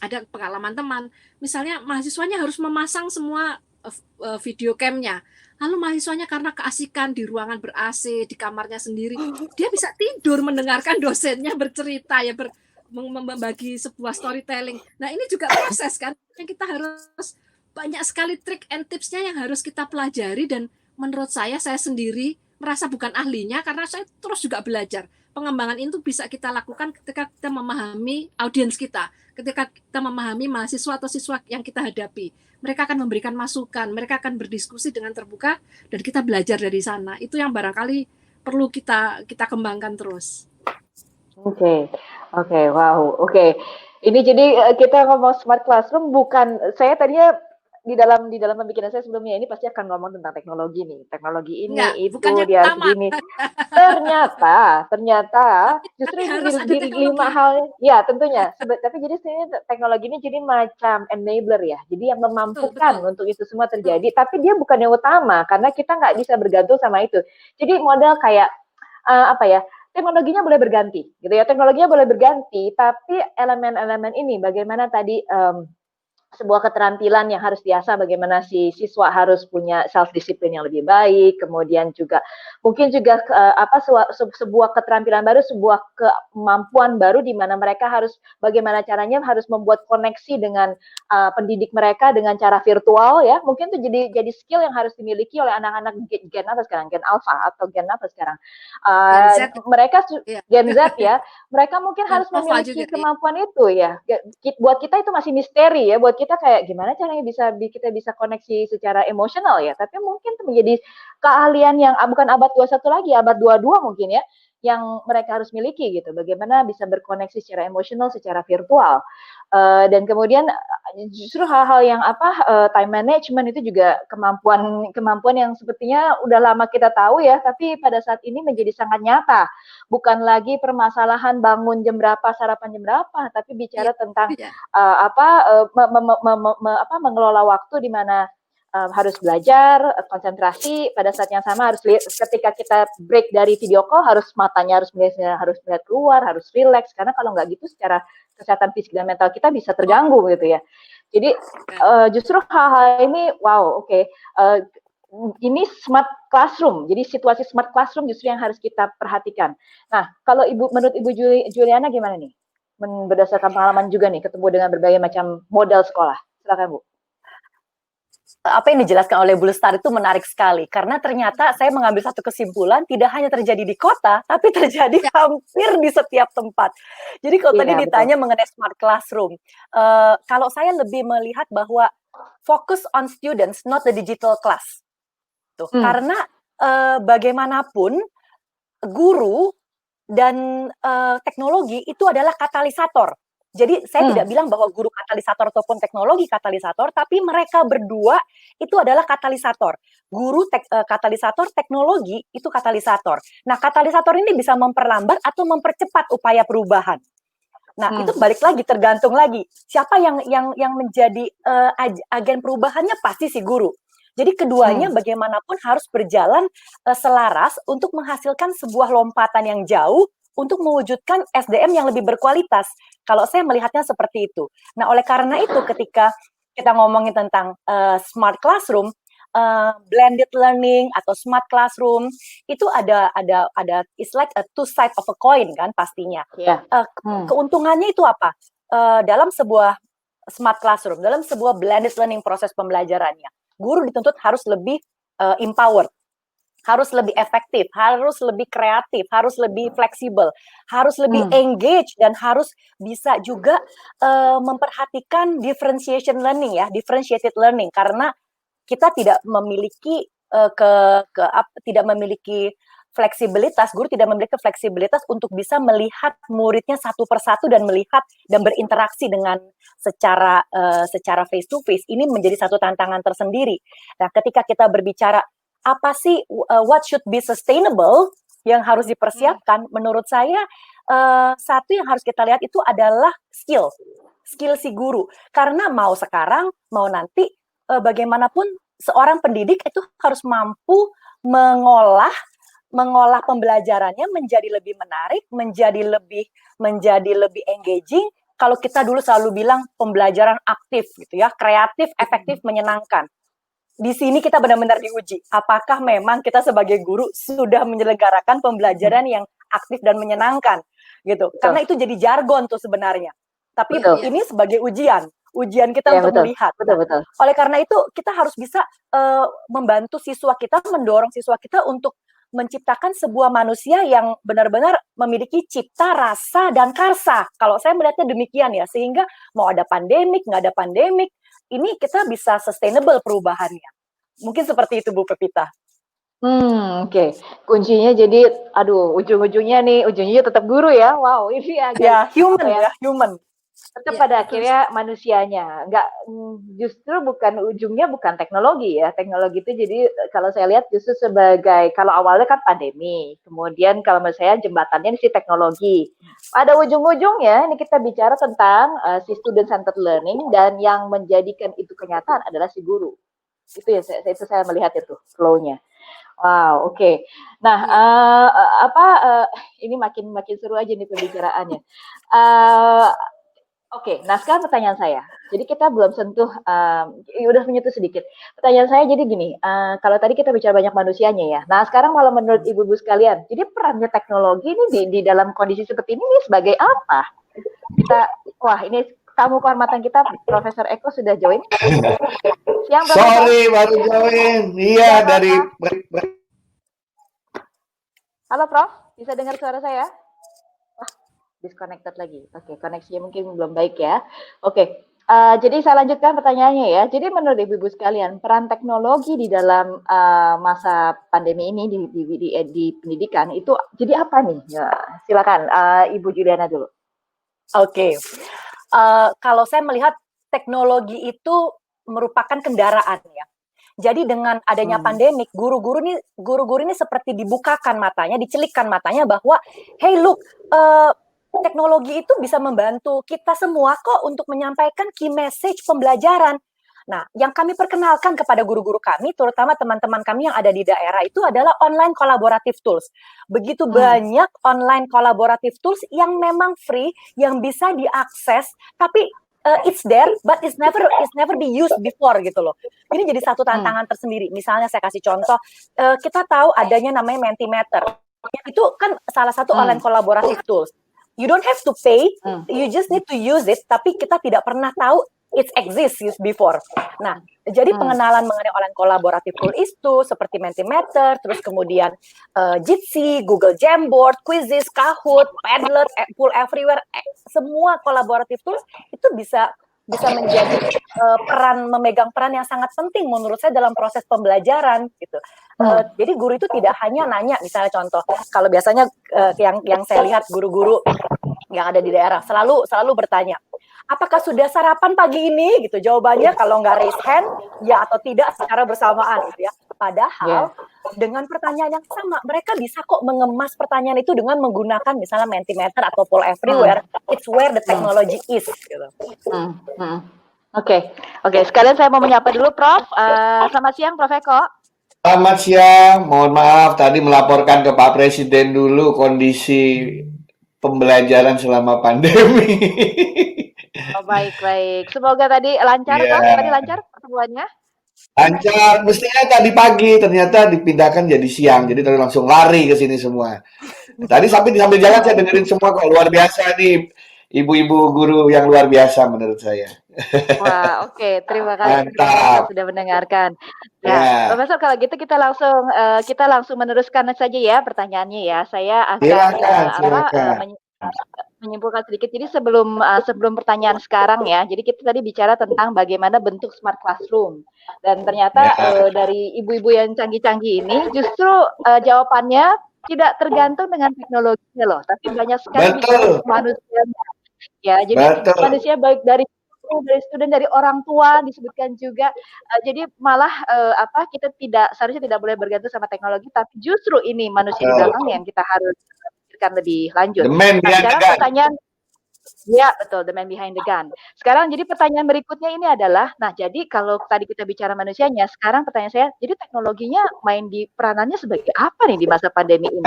ada pengalaman teman, misalnya mahasiswanya harus memasang semua video camnya. Lalu mahasiswanya karena keasikan di ruangan ber-AC, di kamarnya sendiri, dia bisa tidur mendengarkan dosennya bercerita ya, membagi sebuah storytelling. Nah, ini juga proses kan, yang kita harus banyak sekali trik and tipsnya yang harus kita pelajari. Dan menurut saya sendiri merasa bukan ahlinya, karena saya terus juga belajar. Pengembangan itu bisa kita lakukan ketika kita memahami audiens kita, ketika kita memahami mahasiswa atau siswa yang kita hadapi. Mereka akan memberikan masukan, mereka akan berdiskusi dengan terbuka, dan kita belajar dari sana. Itu yang barangkali perlu kita kembangkan terus. Oke, wow, oke. Ini jadi kita ngomong smart classroom, bukan, saya tadinya di dalam pemikiran saya sebelumnya ini pasti akan ngomong tentang teknologi nih, teknologi ini Enggak, itu bukannya dia utama. segini. Ternyata justru di 5 hal, ya tentunya. Tapi jadi teknologi ini jadi macam enabler ya, jadi yang memampukan untuk itu semua terjadi. Tapi dia bukan yang utama, karena kita nggak bisa bergantung sama itu. Jadi model kayak apa ya? Teknologinya boleh berganti, gitu ya. Teknologinya boleh berganti, tapi elemen-elemen ini, bagaimana tadi sebuah keterampilan yang harus diasah, bagaimana si siswa harus punya self disiplin yang lebih baik, kemudian juga mungkin juga sebuah keterampilan baru, sebuah kemampuan baru di mana mereka harus bagaimana caranya harus membuat koneksi dengan pendidik mereka dengan cara virtual ya. Mungkin itu jadi skill yang harus dimiliki oleh anak-anak gen apa sekarang, gen alpha atau gen apa sekarang. Mereka gen Z ya. Mereka mungkin harus memiliki kemampuan itu ya. Buat kita itu masih misteri ya, buat kita kayak gimana caranya kita bisa koneksi secara emosional ya, tapi mungkin itu menjadi keahlian yang bukan abad 21 lagi, abad 22 mungkin ya, yang mereka harus miliki gitu, bagaimana bisa berkoneksi secara emosional, secara virtual. Dan kemudian justru hal-hal yang time management itu juga kemampuan yang sepertinya udah lama kita tahu ya, tapi pada saat ini menjadi sangat nyata. Bukan lagi permasalahan bangun jam berapa, sarapan jam berapa, tapi bicara tentang mengelola waktu di mana harus belajar, konsentrasi, pada saat yang sama harus ketika kita break dari video call harus matanya harus melihat keluar, harus relax, karena kalau nggak gitu secara kesehatan fisik dan mental kita bisa terganggu gitu ya. Jadi justru hal-hal ini ini smart classroom, jadi situasi smart classroom justru yang harus kita perhatikan. Nah, kalau menurut Ibu Juliana gimana nih? Berdasarkan pengalaman juga nih, ketemu dengan berbagai macam model sekolah. Silakan Bu. Apa yang dijelaskan oleh Bu Lestari itu menarik sekali, karena ternyata saya mengambil satu kesimpulan, tidak hanya terjadi di kota, tapi terjadi hampir di setiap tempat. Jadi kalau tadi ditanya mengenai smart classroom, kalau saya lebih melihat bahwa focus on students, not the digital class. Karena bagaimanapun guru teknologi itu adalah katalisator. Jadi saya tidak bilang bahwa guru katalisator ataupun teknologi katalisator, tapi mereka berdua itu adalah katalisator. Guru katalisator, teknologi itu katalisator. Nah, katalisator ini bisa memperlambat atau mempercepat upaya perubahan. Nah, itu balik lagi, tergantung lagi siapa yang menjadi agen perubahannya, pasti si guru. Jadi keduanya bagaimanapun harus berjalan selaras untuk menghasilkan sebuah lompatan yang jauh untuk mewujudkan SDM yang lebih berkualitas. Kalau saya melihatnya seperti itu. Nah, oleh karena itu ketika kita ngomongin tentang smart classroom, blended learning atau smart classroom, itu ada it's like a two side of a coin kan pastinya. Keuntungannya itu apa? Dalam sebuah smart classroom, dalam sebuah blended learning proses pembelajarannya, guru dituntut harus lebih empowered, harus lebih efektif, harus lebih kreatif, harus lebih fleksibel, harus lebih engage, dan harus bisa juga memperhatikan differentiation learning ya, differentiated learning, karena kita tidak memiliki tidak memiliki fleksibilitas, guru tidak memiliki fleksibilitas untuk bisa melihat muridnya satu persatu dan melihat dan berinteraksi dengan secara face to face. Ini menjadi satu tantangan tersendiri. Nah, ketika kita berbicara apa sih what should be sustainable yang harus dipersiapkan, menurut saya satu yang harus kita lihat itu adalah skill si guru. Karena mau sekarang, mau nanti, bagaimanapun seorang pendidik itu harus mampu mengolah pembelajarannya menjadi lebih menarik, menjadi lebih engaging. Kalau kita dulu selalu bilang pembelajaran aktif gitu ya, kreatif, efektif, menyenangkan. Di sini kita benar-benar diuji. Apakah memang kita sebagai guru sudah menyelenggarakan pembelajaran yang aktif dan menyenangkan gitu. Karena itu jadi jargon tuh sebenarnya. Tapi ini sebagai ujian kita untuk melihat. Betul. Oleh karena itu kita harus bisa membantu siswa kita, mendorong siswa kita untuk menciptakan sebuah manusia yang benar-benar memiliki cipta, rasa, dan karsa. Kalau saya melihatnya demikian ya, sehingga mau ada pandemik, nggak ada pandemik, ini kita bisa sustainable perubahannya. Mungkin seperti itu Bu Pepita. Oke. Kuncinya jadi, ujung-ujungnya tetap guru ya. Wow, ini agak human. Tetap pada akhirnya manusianya, justru ujungnya bukan teknologi ya. Teknologi itu jadi kalau saya lihat justru sebagai, kalau awalnya kan pandemi, kemudian kalau menurut saya jembatannya si teknologi. Pada ujung-ujungnya ini kita bicara tentang si student centered learning, dan yang menjadikan itu kenyataan adalah si guru. Itu ya, saya melihat itu flow-nya. Wow, oke. Nah, ini makin seru aja nih pembicaraannya. Oke, nah sekarang pertanyaan saya. Jadi kita belum sentuh, udah menyentuh sedikit. Pertanyaan saya jadi gini, kalau tadi kita bicara banyak manusianya ya. Nah sekarang kalau menurut ibu-ibu sekalian, jadi perannya teknologi ini di dalam kondisi seperti ini sebagai apa? Ini tamu kehormatan kita, Profesor Eko sudah join. Siang, Profesor. Sorry, baru join. Iya, dari... Halo Prof, bisa dengar suara saya? Disconnected lagi. Oke, koneksinya mungkin belum baik ya. Oke, jadi saya lanjutkan pertanyaannya ya. Jadi menurut ibu-ibu sekalian, peran teknologi di dalam masa pandemi ini di pendidikan itu jadi apa nih? Ya, silakan Ibu Juliana dulu. Oke, kalau saya melihat teknologi itu merupakan kendaraan ya. Jadi dengan adanya pandemik, guru-guru ini seperti dibukakan matanya, dicelikkan matanya bahwa, hey look, teknologi itu bisa membantu kita semua kok untuk menyampaikan key message pembelajaran. Nah, yang kami perkenalkan kepada guru-guru kami, terutama teman-teman kami yang ada di daerah, itu adalah online collaborative tools. Begitu banyak online collaborative tools yang memang free, yang bisa diakses, tapi it's there, but it's never be used before gitu loh. Ini jadi satu tantangan tersendiri. Misalnya saya kasih contoh, kita tahu adanya namanya Mentimeter. Itu kan salah satu online collaborative tools. You don't have to pay, you just need to use it, tapi kita tidak pernah tahu it exists before. Nah, jadi pengenalan mengenai online collaborative tool itu seperti Mentimeter, terus kemudian Jitsi, Google Jamboard, Quizzes, Kahoot, Padlet, Pool Everywhere, semua collaborative tools itu bisa bisa menjadi memegang peran yang sangat penting menurut saya dalam proses pembelajaran gitu. Jadi guru itu tidak hanya nanya, misalnya contoh, kalau biasanya yang saya lihat guru-guru yang ada di daerah selalu bertanya, apakah sudah sarapan pagi ini gitu. Jawabannya kalau nggak raise hand ya atau tidak secara bersamaan gitu ya. Padahal dengan pertanyaan yang sama mereka bisa kok mengemas pertanyaan itu dengan menggunakan misalnya Mentimeter atau Poll Everywhere. It's where the technology is gitu. Oke. Sekalian saya mau menyapa dulu Prof. Selamat siang Prof Eko. Selamat siang, mohon maaf tadi melaporkan ke Pak Presiden dulu kondisi pembelajaran selama pandemi. Oh, baik. Semoga tadi lancar, Prof. Tadi lancar pertemuannya? Lancar, mestinya tadi pagi, ternyata dipindahkan jadi siang, jadi tadi langsung lari ke sini semua. Tadi sambil jalan saya dengerin semua kok, luar biasa nih, ibu-ibu guru yang luar biasa menurut saya. Wah, oke. Terima kasih Mantap. sudah mendengarkan. Ya, Profesor, kalau gitu kita langsung meneruskan saja ya pertanyaannya ya. Saya akan menyimpulkan sedikit. Jadi sebelum pertanyaan sekarang ya. Jadi kita tadi bicara tentang bagaimana bentuk smart classroom. Dan ternyata dari ibu-ibu yang canggih-canggih ini justru jawabannya tidak tergantung dengan teknologinya loh, tapi banyak sekali manusianya. Ya, jadi manusia baik dari student, dari orang tua disebutkan juga. Jadi malah seharusnya tidak boleh bergantung sama teknologi, tapi justru ini manusia di belakang yang kita harus pikirkan lebih lanjut. Sekarang pertanyaan, ya betul, the man behind the gun. Sekarang jadi pertanyaan berikutnya ini adalah, nah jadi kalau tadi kita bicara manusianya, sekarang pertanyaan saya, jadi teknologinya main di peranannya sebagai apa nih di masa pandemi ini?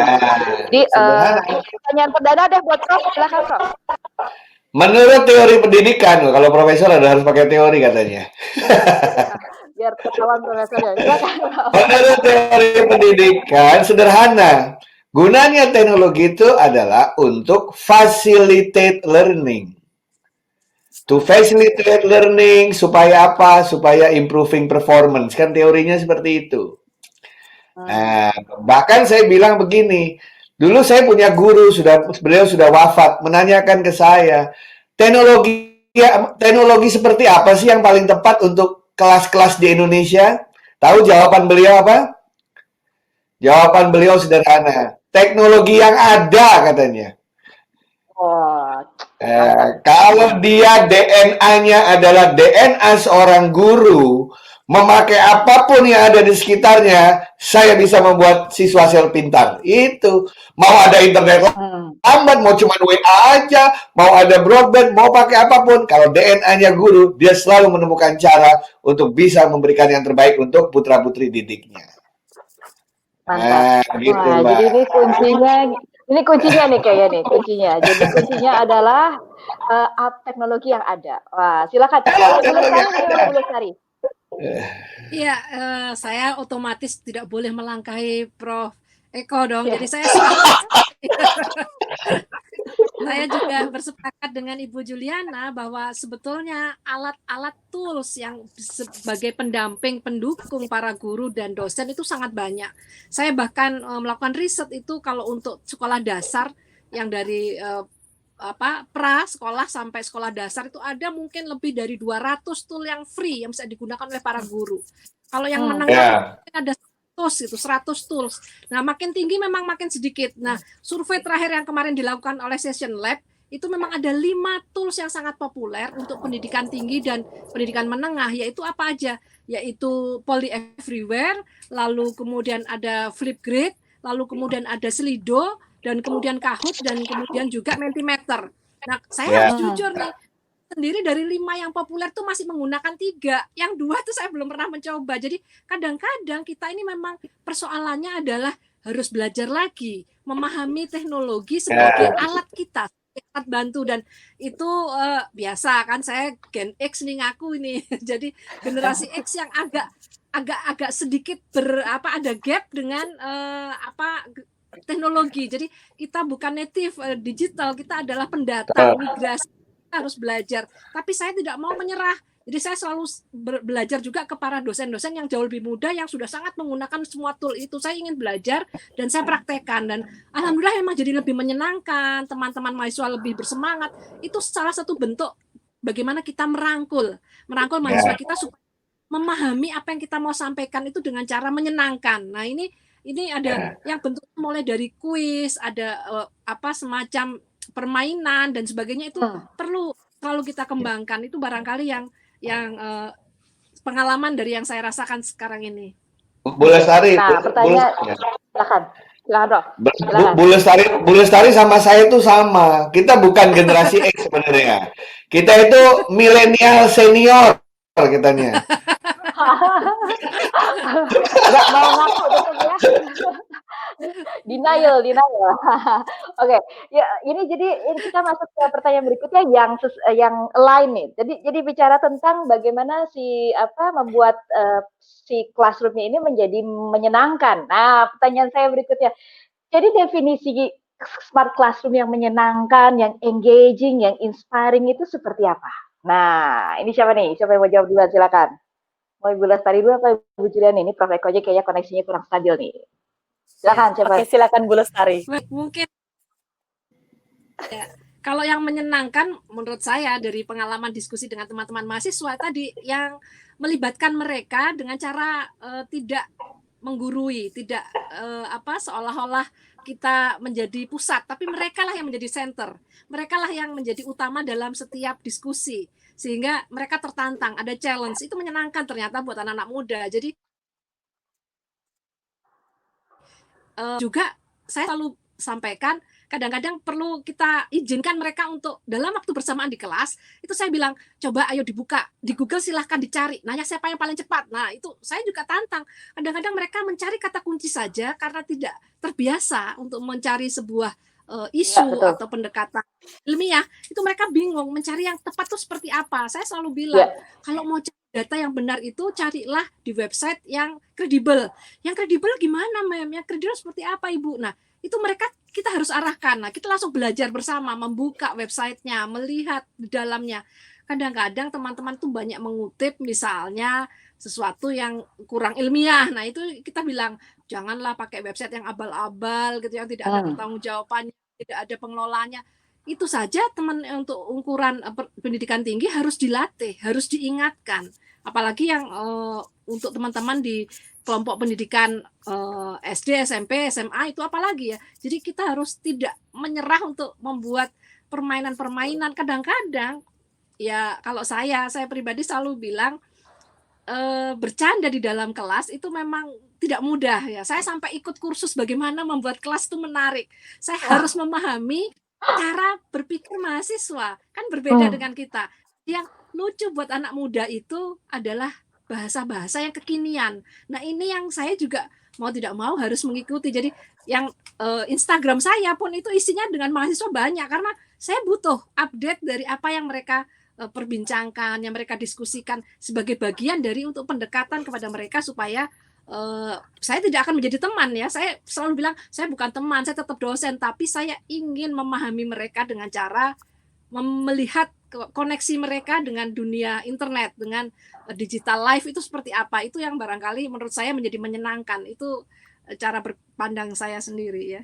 Jadi pertanyaan perdana deh buat Prof, silakan Prof. Menurut teori pendidikan, kalau profesor harus pakai teori katanya. Biar ketahuan profesornya. Menurut teori pendidikan sederhana. Gunanya teknologi itu adalah untuk facilitate learning. To facilitate learning supaya apa? Supaya improving performance. Kan teorinya seperti itu. Nah, bahkan saya bilang begini. Dulu saya punya guru, beliau sudah wafat, menanyakan ke saya, teknologi seperti apa sih yang paling tepat untuk kelas-kelas di Indonesia? Tahu jawaban beliau apa? Jawaban beliau sederhana, teknologi yang ada katanya. Kalau dia DNA-nya adalah DNA seorang guru, memakai apapun yang ada di sekitarnya, saya bisa membuat siswa sel pintar. Itu mau ada internet lambat, mau cuma WA aja, mau ada broadband, mau pakai apapun. Kalau DNA-nya guru, dia selalu menemukan cara untuk bisa memberikan yang terbaik untuk putra-putri didiknya. Mantap. Gitu, Wah, jadi ini kuncinya nih kayaknya nih kuncinya. Jadi kuncinya adalah teknologi yang ada. Wah, silakan. Iya, saya otomatis tidak boleh melangkahi Prof. Eko dong. Jadi saya juga bersepakat dengan Ibu Juliana bahwa sebetulnya alat-alat tools yang sebagai pendamping, pendukung para guru dan dosen itu sangat banyak. Saya bahkan melakukan riset itu kalau untuk sekolah dasar yang dari pra sekolah sampai sekolah dasar itu ada mungkin lebih dari 200 tool yang free yang bisa digunakan oleh para guru. Kalau yang menengah ada 100 tools. Nah, makin tinggi memang makin sedikit. Nah, survei terakhir yang kemarin dilakukan oleh Session Lab itu memang ada 5 tools yang sangat populer untuk pendidikan tinggi dan pendidikan menengah, yaitu apa aja? Yaitu Poll Everywhere, lalu kemudian ada Flipgrid, lalu kemudian ada Slido, dan kemudian Kahoot, dan kemudian juga Mentimeter. Nah, saya harus jujur nih, sendiri dari 5 yang populer tuh masih menggunakan 3, yang 2 tuh saya belum pernah mencoba. Jadi kadang-kadang kita ini memang persoalannya adalah harus belajar lagi, memahami teknologi sebagai alat kita, alat bantu, dan itu biasa kan, saya Gen X nih ngaku ini, jadi generasi X yang agak sedikit ada gap dengan teknologi. Jadi kita bukan native digital, kita adalah pendata migrasi. Harus belajar, tapi saya tidak mau menyerah. Jadi saya selalu belajar juga ke para dosen-dosen yang jauh lebih muda yang sudah sangat menggunakan semua tool itu. Saya ingin belajar dan saya praktekkan, dan alhamdulillah memang jadi lebih menyenangkan, teman-teman mahasiswa lebih bersemangat. Itu salah satu bentuk bagaimana kita merangkul mahasiswa kita supaya memahami apa yang kita mau sampaikan itu dengan cara menyenangkan. Nah, ini ada yang bentuk mulai dari kuis, ada semacam permainan dan sebagainya, itu perlu selalu kita kembangkan. Itu barangkali yang pengalaman dari yang saya rasakan sekarang ini. Bu Lestari, Nah, pertanyaan, silakan Bro. Bu Lestari sama saya itu sama. Kita bukan generasi X sebenarnya. Kita itu milenial senior kitanya. Nggak mau ngaku tetap ya. Denial. Oke, ya ini kita masuk ke pertanyaan berikutnya yang lain nih. Jadi bicara tentang bagaimana membuat si classroomnya ini menjadi menyenangkan. Nah, pertanyaan saya berikutnya. Jadi definisi smart classroom yang menyenangkan, yang engaging, yang inspiring itu seperti apa? Nah, ini siapa nih? Siapa yang mau jawab duluan? Silakan. Mau Ibu Lestari dulu apa Ibu Julian? Ini Prof Eko aja kayaknya koneksinya kurang stabil nih. Silakan, siapa? Oke, silakan Bu Lestari. Mungkin ya, kalau yang menyenangkan menurut saya dari pengalaman diskusi dengan teman-teman mahasiswa tadi, yang melibatkan mereka dengan cara tidak menggurui, tidak seolah-olah kita menjadi pusat, tapi mereka lah yang menjadi center, mereka lah yang menjadi utama dalam setiap diskusi, sehingga mereka tertantang, ada challenge. Itu menyenangkan ternyata buat anak-anak muda. Jadi juga saya selalu sampaikan, kadang-kadang perlu kita izinkan mereka untuk dalam waktu bersamaan di kelas, itu saya bilang, coba ayo dibuka, di Google silahkan dicari, nanya siapa yang paling cepat. Nah, itu saya juga tantang. Kadang-kadang mereka mencari kata kunci saja karena tidak terbiasa untuk mencari sebuah isu atau pendekatan ilmiah, itu mereka bingung mencari yang tepat itu seperti apa. Saya selalu bilang, kalau mau cari data yang benar itu carilah di website yang kredibel. Yang kredibel gimana, Mem? Yang kredibel seperti apa, Ibu? Nah, itu mereka kita harus arahkan. Nah, kita langsung belajar bersama, membuka websitenya, melihat di dalamnya. Kadang-kadang teman-teman tuh banyak mengutip misalnya sesuatu yang kurang ilmiah. Nah, itu kita bilang, janganlah pakai website yang abal-abal gitu, yang tidak ada pertanggungjawabannya, tidak ada pengelolanya. Itu saja teman untuk ukuran pendidikan tinggi harus dilatih, harus diingatkan. Apalagi yang untuk teman-teman di kelompok pendidikan SD, SMP, SMA itu apalagi ya. Jadi kita harus tidak menyerah untuk membuat permainan-permainan. Kadang-kadang ya kalau saya pribadi selalu bilang bercanda di dalam kelas itu memang tidak mudah ya. Saya sampai ikut kursus bagaimana membuat kelas itu menarik. Saya harus memahami cara berpikir mahasiswa, kan berbeda dengan kita. Yang lucu buat anak muda itu adalah bahasa-bahasa yang kekinian. Nah, ini yang saya juga mau tidak mau harus mengikuti. Jadi yang Instagram saya pun itu isinya dengan mahasiswa banyak, karena saya butuh update dari apa yang mereka perbincangkan, yang mereka diskusikan sebagai bagian dari untuk pendekatan kepada mereka supaya saya tidak akan menjadi teman ya. Saya selalu bilang saya bukan teman, saya tetap dosen, tapi saya ingin memahami mereka dengan cara melihat koneksi mereka dengan dunia internet, dengan digital life itu seperti apa. Itu yang barangkali menurut saya menjadi menyenangkan. Itu cara berpandang saya sendiri ya.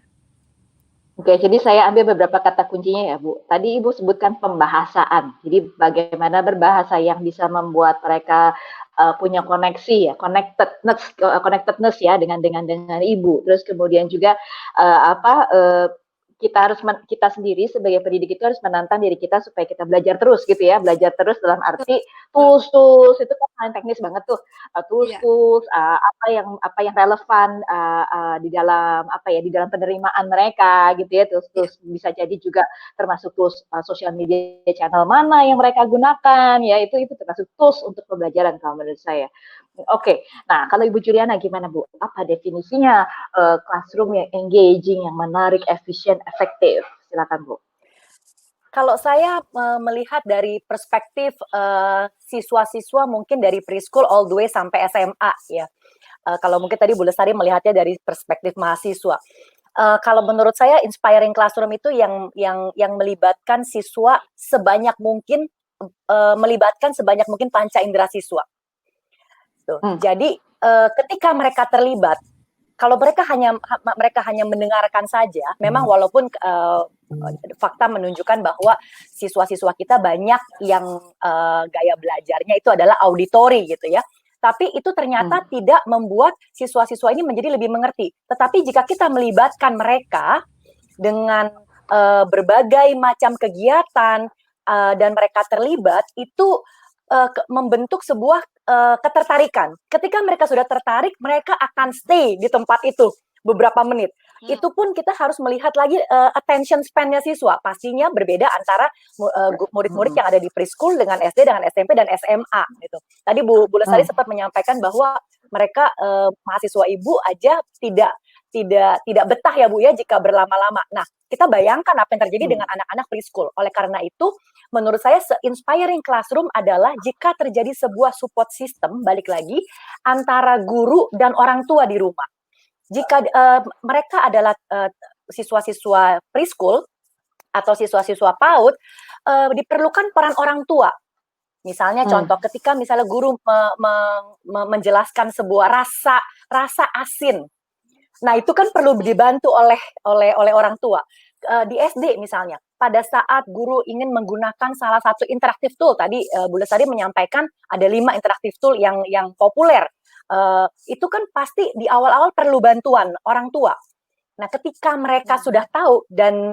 Oke, jadi saya ambil beberapa kata kuncinya ya, Bu. Tadi Ibu sebutkan pembahasaan. Jadi bagaimana berbahasa yang bisa membuat mereka punya koneksi ya, connectedness ya dengan Ibu. Terus kemudian juga kita sendiri sebagai pendidik itu harus menantang diri kita supaya kita belajar terus gitu ya, belajar terus dalam arti tools itu kan hal teknis banget tuh, tools apa yang relevan di dalam penerimaan mereka gitu ya, terus bisa jadi juga termasuk tools social media channel mana yang mereka gunakan ya, itu termasuk tools untuk pembelajaran kalau menurut saya. Oke, nah kalau Ibu Juliana gimana Bu? Apa definisinya classroom yang engaging, yang menarik, efisien, efektif? Silakan Bu. Kalau saya melihat dari perspektif siswa-siswa mungkin dari preschool all the way sampai SMA ya. Kalau mungkin tadi Bu Lestari melihatnya dari perspektif mahasiswa. Kalau menurut saya inspiring classroom itu yang melibatkan siswa sebanyak mungkin, melibatkan sebanyak mungkin panca indera siswa. Jadi ketika mereka terlibat, kalau mereka hanya mendengarkan saja, memang walaupun fakta menunjukkan bahwa siswa-siswa kita banyak yang gaya belajarnya itu adalah auditori gitu ya. Tapi itu ternyata tidak membuat siswa-siswa ini menjadi lebih mengerti. Tetapi jika kita melibatkan mereka dengan berbagai macam kegiatan dan mereka terlibat, itu membentuk sebuah ketertarikan. Ketika mereka sudah tertarik, mereka akan stay di tempat itu beberapa menit. Itu pun kita harus melihat lagi attention span-nya siswa. Pastinya berbeda antara murid-murid yang ada di preschool dengan SD, dengan SMP dan SMA gitu. Tadi Bu Lestari sempat menyampaikan bahwa mereka mahasiswa ibu aja tidak betah ya Bu ya jika berlama-lama. Nah, kita bayangkan apa yang terjadi dengan anak-anak preschool. Oleh karena itu, menurut saya se-inspiring classroom adalah jika terjadi sebuah support system, balik lagi, antara guru dan orang tua di rumah. Jika mereka adalah siswa-siswa preschool atau siswa-siswa PAUD, diperlukan peran orang tua. Misalnya contoh ketika misalnya guru menjelaskan sebuah rasa asin. Nah, itu kan perlu dibantu oleh orang tua. Di SD misalnya, pada saat guru ingin menggunakan salah satu interaktif tool, tadi Bu Lestari menyampaikan ada 5 interaktif tool yang populer. Itu kan pasti di awal-awal perlu bantuan orang tua. Nah, ketika mereka sudah tahu dan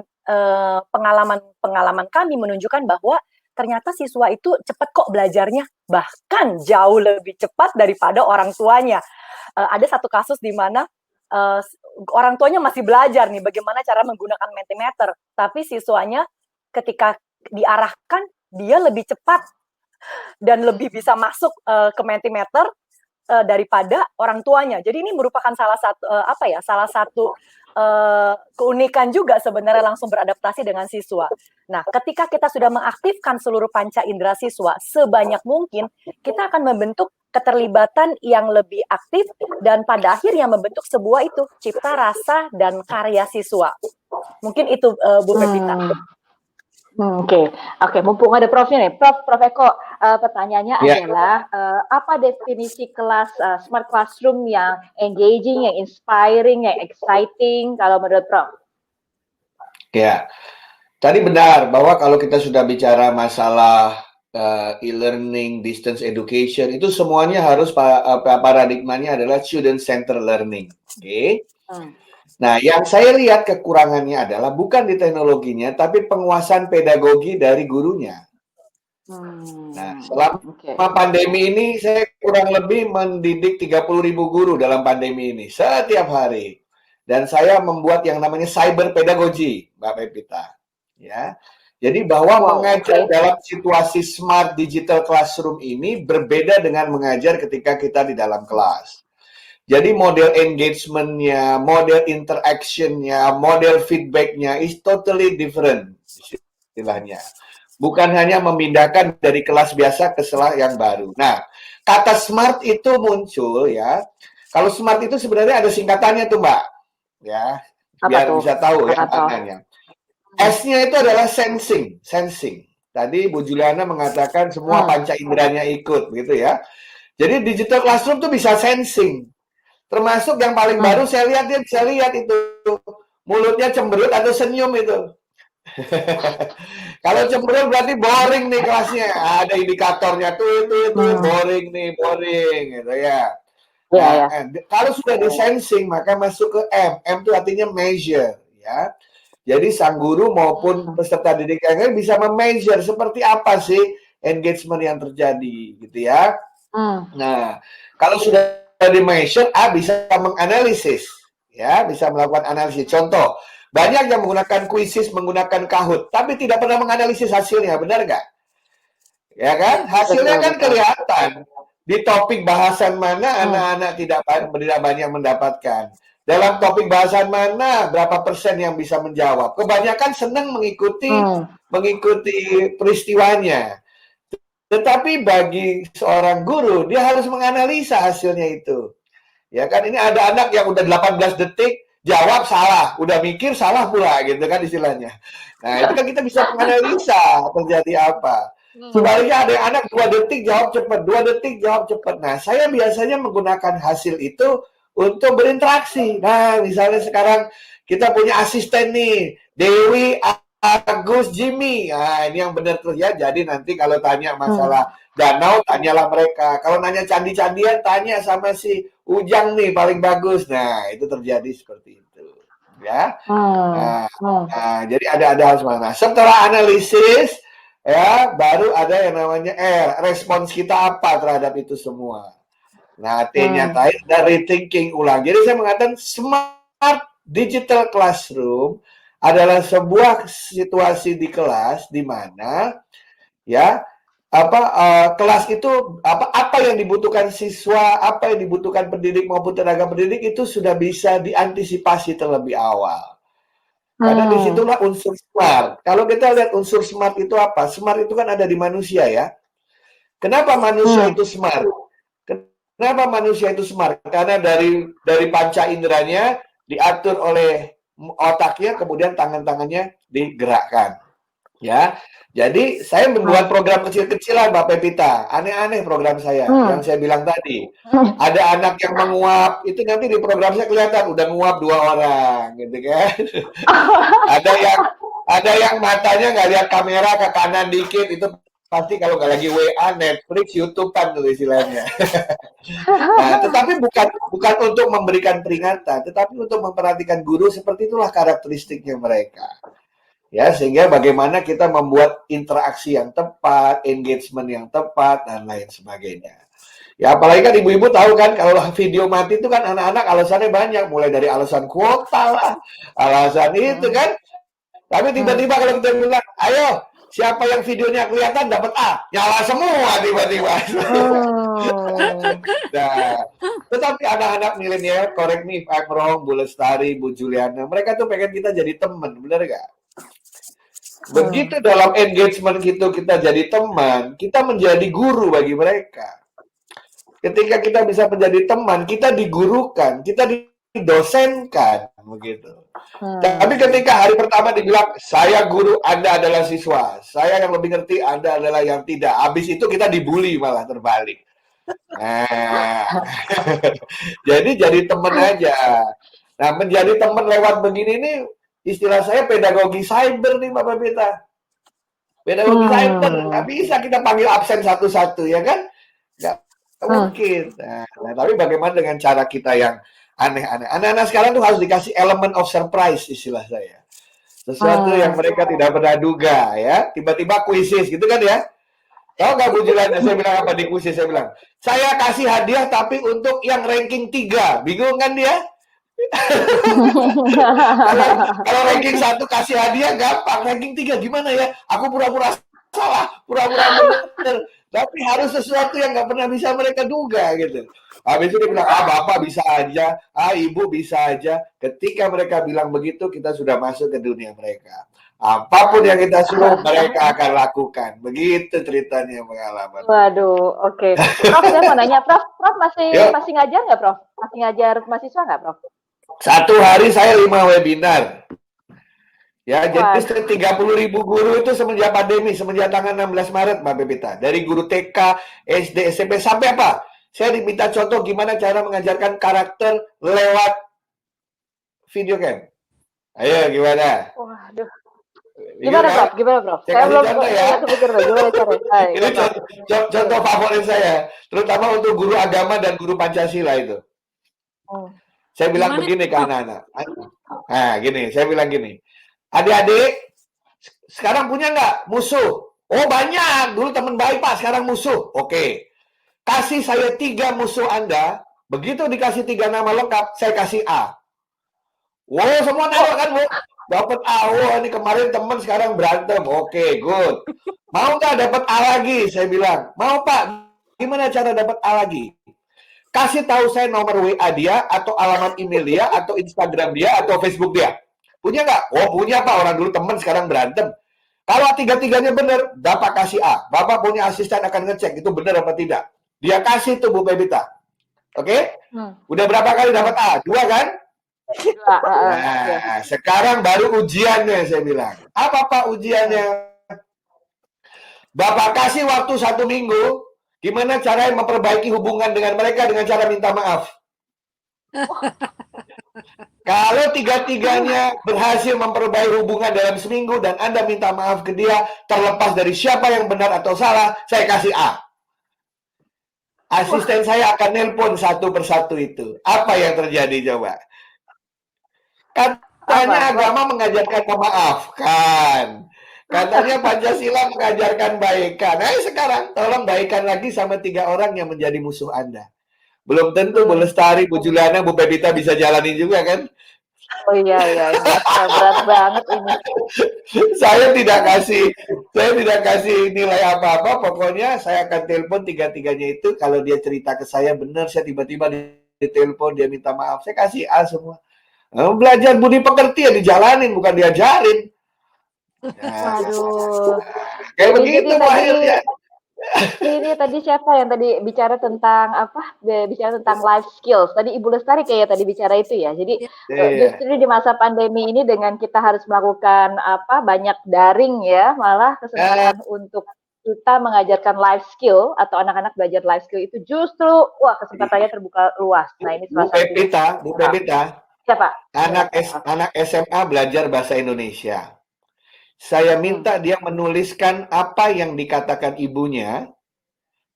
pengalaman kami menunjukkan bahwa ternyata siswa itu cepat kok belajarnya, bahkan jauh lebih cepat daripada orang tuanya. Ada satu kasus di mana orang tuanya masih belajar nih bagaimana cara menggunakan Mentimeter, tapi siswanya ketika diarahkan dia lebih cepat dan lebih bisa masuk ke Mentimeter daripada orang tuanya. Jadi ini merupakan salah satu keunikan juga sebenarnya langsung beradaptasi dengan siswa. Nah, ketika kita sudah mengaktifkan seluruh panca indera siswa sebanyak mungkin, kita akan membentuk keterlibatan yang lebih aktif dan pada akhirnya membentuk sebuah itu cipta rasa dan karya siswa. Mungkin itu Bu Pepita. Oke. Mumpung ada Profnya nih, Prof Eko, pertanyaannya adalah apa definisi kelas smart classroom yang engaging, yang inspiring, yang exciting kalau menurut Prof? Ya, tadi benar bahwa kalau kita sudah bicara masalah e-learning, distance education, itu semuanya harus paradigmanya adalah student-centered learning. Oke. Nah, yang saya lihat kekurangannya adalah bukan di teknologinya, tapi penguasaan pedagogi dari gurunya. Nah, selama pandemi ini, saya kurang lebih mendidik 30.000 guru dalam pandemi ini, setiap hari. Dan saya membuat yang namanya cyber pedagogy, Mbak Pepita. Ya. Jadi bahwa mengajar dalam situasi smart digital classroom ini berbeda dengan mengajar ketika kita di dalam kelas. Jadi model engagement-nya, model interaction-nya, model feedback-nya is totally different istilahnya. Bukan hanya memindahkan dari kelas biasa ke kelas yang baru. Nah, kata smart itu muncul ya. Kalau smart itu sebenarnya ada singkatannya tuh Mbak. Ya, biar bisa tahu ya maknanya. S-nya itu adalah sensing. Tadi Bu Juliana mengatakan semua panca inderanya ikut gitu ya. Jadi digital classroom tuh bisa sensing. Termasuk yang paling baru saya lihat dia bisa lihat itu mulutnya cemberut atau senyum itu. Kalau cemberut berarti boring nih kelasnya. Ada indikatornya tuh itu boring gitu ya. Nah, kalau sudah di sensing maka masuk ke M. M itu artinya measure ya. Jadi sang guru maupun peserta didikannya bisa memeasure seperti apa sih engagement yang terjadi gitu ya. Nah, kalau sudah di measure, bisa menganalisis, ya, bisa melakukan analisis. Contoh, banyak yang menggunakan quizzes, menggunakan Kahoot, tapi tidak pernah menganalisis hasilnya, benar nggak? Ya kan? Hasilnya kan kelihatan. Di topik bahasan mana anak-anak tidak banyak mendapatkan. Dalam topik bahasan mana berapa persen yang bisa menjawab. Kebanyakan senang mengikuti peristiwanya. Tetapi bagi seorang guru, dia harus menganalisa hasilnya itu. Ya kan, ini ada anak yang udah 18 detik, jawab salah. Udah mikir salah pula, gitu kan istilahnya. Nah, itu kan kita bisa menganalisa terjadi apa. Sebaliknya ada yang anak 2 detik jawab cepat, 2 detik jawab cepat. Nah, saya biasanya menggunakan hasil itu untuk berinteraksi. Nah, misalnya sekarang kita punya asisten nih, Dewi Agus, Jimmy. Nah, ini yang benar terus ya. Jadi nanti kalau tanya masalah danau, tanyalah mereka. Kalau nanya candi-candian, tanya sama si Ujang nih paling bagus. Nah, itu terjadi seperti itu. Ya. Nah, jadi ada hal semacam. Nah, setelah analisis, ya, baru ada yang namanya respons kita apa terhadap itu semua. Nah, T-nya tadi dari rethinking ulang. Jadi saya mengatakan smart digital classroom adalah sebuah situasi di kelas di mana ya kelas itu apa yang dibutuhkan siswa, apa yang dibutuhkan pendidik maupun tenaga pendidik itu sudah bisa diantisipasi terlebih awal. Karena disitulah unsur smart. Kalau kita lihat unsur smart itu apa? Smart itu kan ada di manusia ya. Kenapa manusia itu smart? Kenapa manusia itu smart? Karena dari panca inderanya diatur oleh otaknya, kemudian tangan-tangannya digerakkan. Ya, jadi saya membuat program kecil-kecilan, Mbak Pepita. Aneh-aneh program saya, yang saya bilang tadi. Ada anak yang menguap, itu nanti di program saya kelihatan udah nguap 2 orang, gitu kan? ada yang matanya nggak lihat kamera ke kanan dikit, itu pasti kalau nggak lagi WA, Netflix, YouTube kan tuh istilahnya. Nah, tetapi bukan untuk memberikan peringatan, tetapi untuk memperhatikan guru seperti itulah karakteristiknya mereka. Ya, sehingga bagaimana kita membuat interaksi yang tepat, engagement yang tepat, dan lain sebagainya. Ya, apalagi kan ibu-ibu tahu kan, kalau video mati itu kan anak-anak alasannya banyak, mulai dari alasan kuota lah, alasan itu kan. Tapi tiba-tiba kalau kita bilang, ayo, siapa yang videonya kelihatan dapat A, nyala semua tiba-tiba. Nah, tetapi anak-anak milenial, correct me if I'm wrong, Bu Lestari, Bu Juliana, mereka tuh pengen kita jadi teman, bener gak? Begitu dalam engagement kita jadi teman, kita menjadi guru bagi mereka. Ketika kita bisa menjadi teman, kita digurukan, kita didosenkan, begitu. Tapi ketika hari pertama dibilang, saya guru, Anda adalah siswa, saya yang lebih ngerti, Anda adalah yang tidak. Habis itu kita dibully malah terbalik. Nah, jadi teman aja. Nah, menjadi teman lewat begini nih, istilah saya pedagogi cyber nih, Bapak Pita. Pedagogi cyber, nggak bisa kita panggil absen satu-satu, ya kan? Nggak mungkin. Nah, tapi bagaimana dengan cara kita yang aneh-aneh? Anak-anak sekarang tuh harus dikasih element of surprise, istilah saya. Sesuatu yang mereka tidak pernah duga, ya. Tiba-tiba kuisis, gitu kan ya? Tahu nggak Bu Juliana, saya bilang apa di kuisis? Saya bilang, saya kasih hadiah tapi untuk yang ranking 3. Bingung kan dia? kalau ranking 1 kasih hadiah gampang, ranking 3 gimana ya? Aku pura-pura salah, pura-pura benar. Tapi harus sesuatu yang nggak pernah bisa mereka duga gitu. Habis itu dia bilang, Bapak bisa aja, Ibu bisa aja. Ketika mereka bilang begitu, kita sudah masuk ke dunia mereka. Apapun yang kita suruh, mereka akan lakukan. Begitu ceritanya pengalaman. Waduh, oke. Prof, saya mau nanya, Prof masih ngajar nggak, Prof? Masih ngajar mahasiswa nggak, Prof? Satu hari saya 5 webinar. Ya, jadi 30.000 guru itu semenjak pandemi, semenjak tanggal 16 Maret, Mbak Pepita. Dari guru TK, SD, SMP, sampai apa? Saya diminta contoh gimana cara mengajarkan karakter lewat video cam. Ayo, gimana? Waduh. Gimana, Prof? Gimana, Prof? Saya belum kepikir gimana cara. Ini contoh favorit saya, terutama untuk guru agama dan guru Pancasila itu. Saya bilang begini ke anak-anak. Nah, gini, saya bilang gini. Adik-adik, sekarang punya nggak musuh? Oh, banyak. Dulu teman baik, Pak. Sekarang musuh. Oke. Kasih saya 3 musuh Anda. Begitu dikasih 3 nama lengkap, saya kasih A. Wow, semua naruh kan, Bu? Dapat A. Oh, ini kemarin teman, sekarang berantem. Oke, good. Mau nggak dapat A lagi? Saya bilang. Mau, Pak. Gimana cara dapat A lagi? Kasih tahu saya nomor WA dia, atau alamat email dia, atau Instagram dia, atau Facebook dia. Punya nggak? Oh, punya, Pak. Orang dulu teman, sekarang berantem. Kalau 3-tiganya benar, Bapak kasih A. Bapak punya asisten akan ngecek, itu benar apa tidak. Dia kasih tuh Bu Pepita. Oke? Udah berapa kali dapat A? 2 kan? Nah, sekarang baru ujiannya, saya bilang. Apa, Pak, ujiannya? Bapak kasih waktu 1 minggu, gimana cara memperbaiki hubungan dengan mereka dengan cara minta maaf. Kalau tiga-tiganya berhasil memperbaiki hubungan dalam seminggu dan Anda minta maaf ke dia, terlepas dari siapa yang benar atau salah, saya kasih A. Asisten saya akan nelpon satu persatu itu. Apa yang terjadi coba? Katanya agama mengajarkan memaafkan. Katanya Pancasila mengajarkan baikan. Nah, sekarang tolong baikan lagi sama 3 orang yang menjadi musuh Anda. Belum tentu Bu Lestari, Bu Juliana, Bu Pepita bisa jalanin juga kan? Oh iya, berat banget ini. Saya tidak kasih nilai apa-apa. Pokoknya saya akan telepon tiga-tiganya itu. Kalau dia cerita ke saya benar, saya tiba-tiba ditelepon, dia minta maaf. Saya kasih A semua. Belajar budi pekerti ya dijalanin, bukan diajarin. Nah, Waduh. kayak begitu akhirnya. Ini tadi siapa yang tadi bicara tentang apa? Bicara tentang life skills. Tadi Ibu Lestari kayak tadi bicara itu ya. Jadi justru di masa pandemi ini dengan kita harus melakukan apa? Banyak daring ya, malah kesempatan untuk kita mengajarkan life skill atau anak-anak belajar life skill itu justru kesempatannya terbuka luas. Nah, ini salah satu. Bu Pepita. Siapa? Anak SMA belajar bahasa Indonesia. Saya minta dia menuliskan apa yang dikatakan ibunya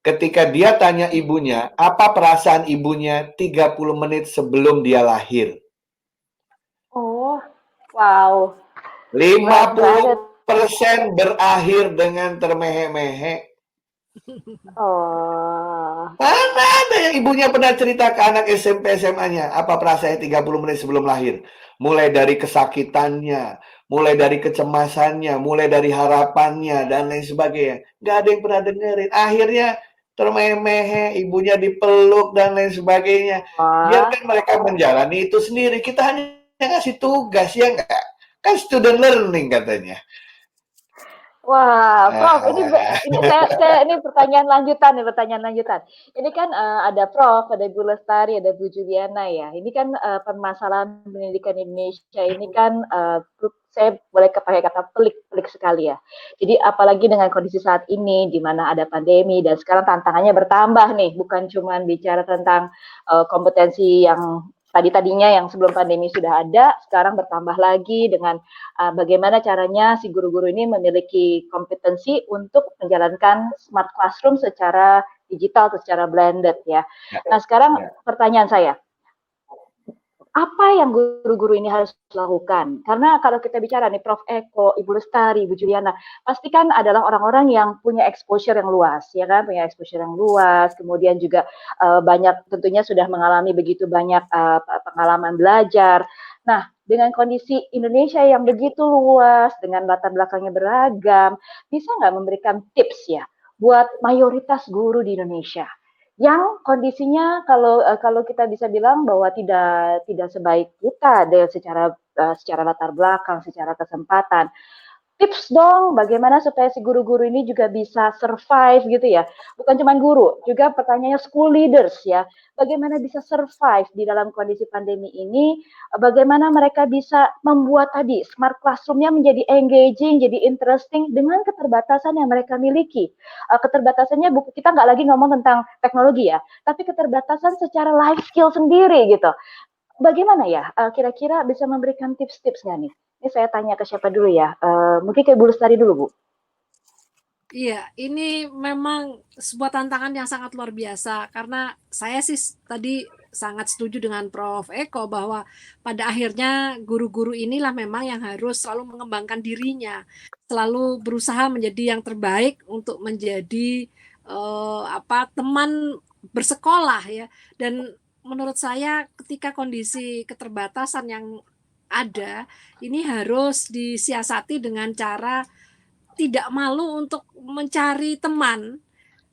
ketika dia tanya ibunya, apa perasaan ibunya 30 menit sebelum dia lahir. Oh, wow. 50% berakhir dengan termehe-mehe. Oh. Mana ada yang ibunya pernah cerita ke anak SMP SMA-nya apa perasaannya 30 menit sebelum lahir? Mulai dari kesakitannya, mulai dari kecemasannya, mulai dari harapannya dan lain sebagainya. Gak ada yang pernah dengerin. Akhirnya termehe-mehe, ibunya dipeluk dan lain sebagainya. Biarkan mereka menjalani itu sendiri. Kita hanya ngasih tugas ya enggak? Kan student learning katanya. Wah, Prof, ini saya ini pertanyaan lanjutan. Ini kan ada Prof, ada Bu Lestari, ada Bu Juliana ya. Ini kan permasalahan pendidikan Indonesia ini kan saya boleh pakai kata pelik sekali ya. Jadi apalagi dengan kondisi saat ini di mana ada pandemi dan sekarang tantangannya bertambah nih, bukan cuma bicara tentang kompetensi yang tadinya yang sebelum pandemi sudah ada, sekarang bertambah lagi dengan bagaimana caranya si guru-guru ini memiliki kompetensi untuk menjalankan smart classroom secara digital atau secara blended ya. Nah sekarang pertanyaan saya, apa yang guru-guru ini harus lakukan? Karena kalau kita bicara nih Prof. Eko, Ibu Lestari, Ibu Juliana, pasti kan adalah orang-orang yang punya exposure yang luas, ya kan? Punya exposure yang luas, kemudian juga banyak tentunya sudah mengalami begitu banyak pengalaman belajar. Nah, dengan kondisi Indonesia yang begitu luas, dengan latar belakangnya beragam, bisa nggak memberikan tips ya buat mayoritas guru di Indonesia? Yang kondisinya kalau kita bisa bilang bahwa tidak sebaik kita secara latar belakang, secara kesempatan. Tips dong bagaimana supaya si guru-guru ini juga bisa survive gitu ya. Bukan cuma guru, juga pertanyaannya school leaders ya. Bagaimana bisa survive di dalam kondisi pandemi ini, bagaimana mereka bisa membuat tadi smart classroom-nya menjadi engaging, jadi interesting dengan keterbatasan yang mereka miliki. Keterbatasannya kita nggak lagi ngomong tentang teknologi ya, tapi keterbatasan secara life skill sendiri gitu. Bagaimana ya kira-kira bisa memberikan tips-tips nggak nih? Ini saya tanya ke siapa dulu ya? Mungkin ke Bu Lestari dulu, Bu. Iya, ini memang sebuah tantangan yang sangat luar biasa karena saya sih tadi sangat setuju dengan Prof. Eko bahwa pada akhirnya guru-guru inilah memang yang harus selalu mengembangkan dirinya, selalu berusaha menjadi yang terbaik untuk menjadi teman bersekolah ya. Dan menurut saya ketika kondisi keterbatasan yang ada, ini harus disiasati dengan cara tidak malu untuk mencari teman,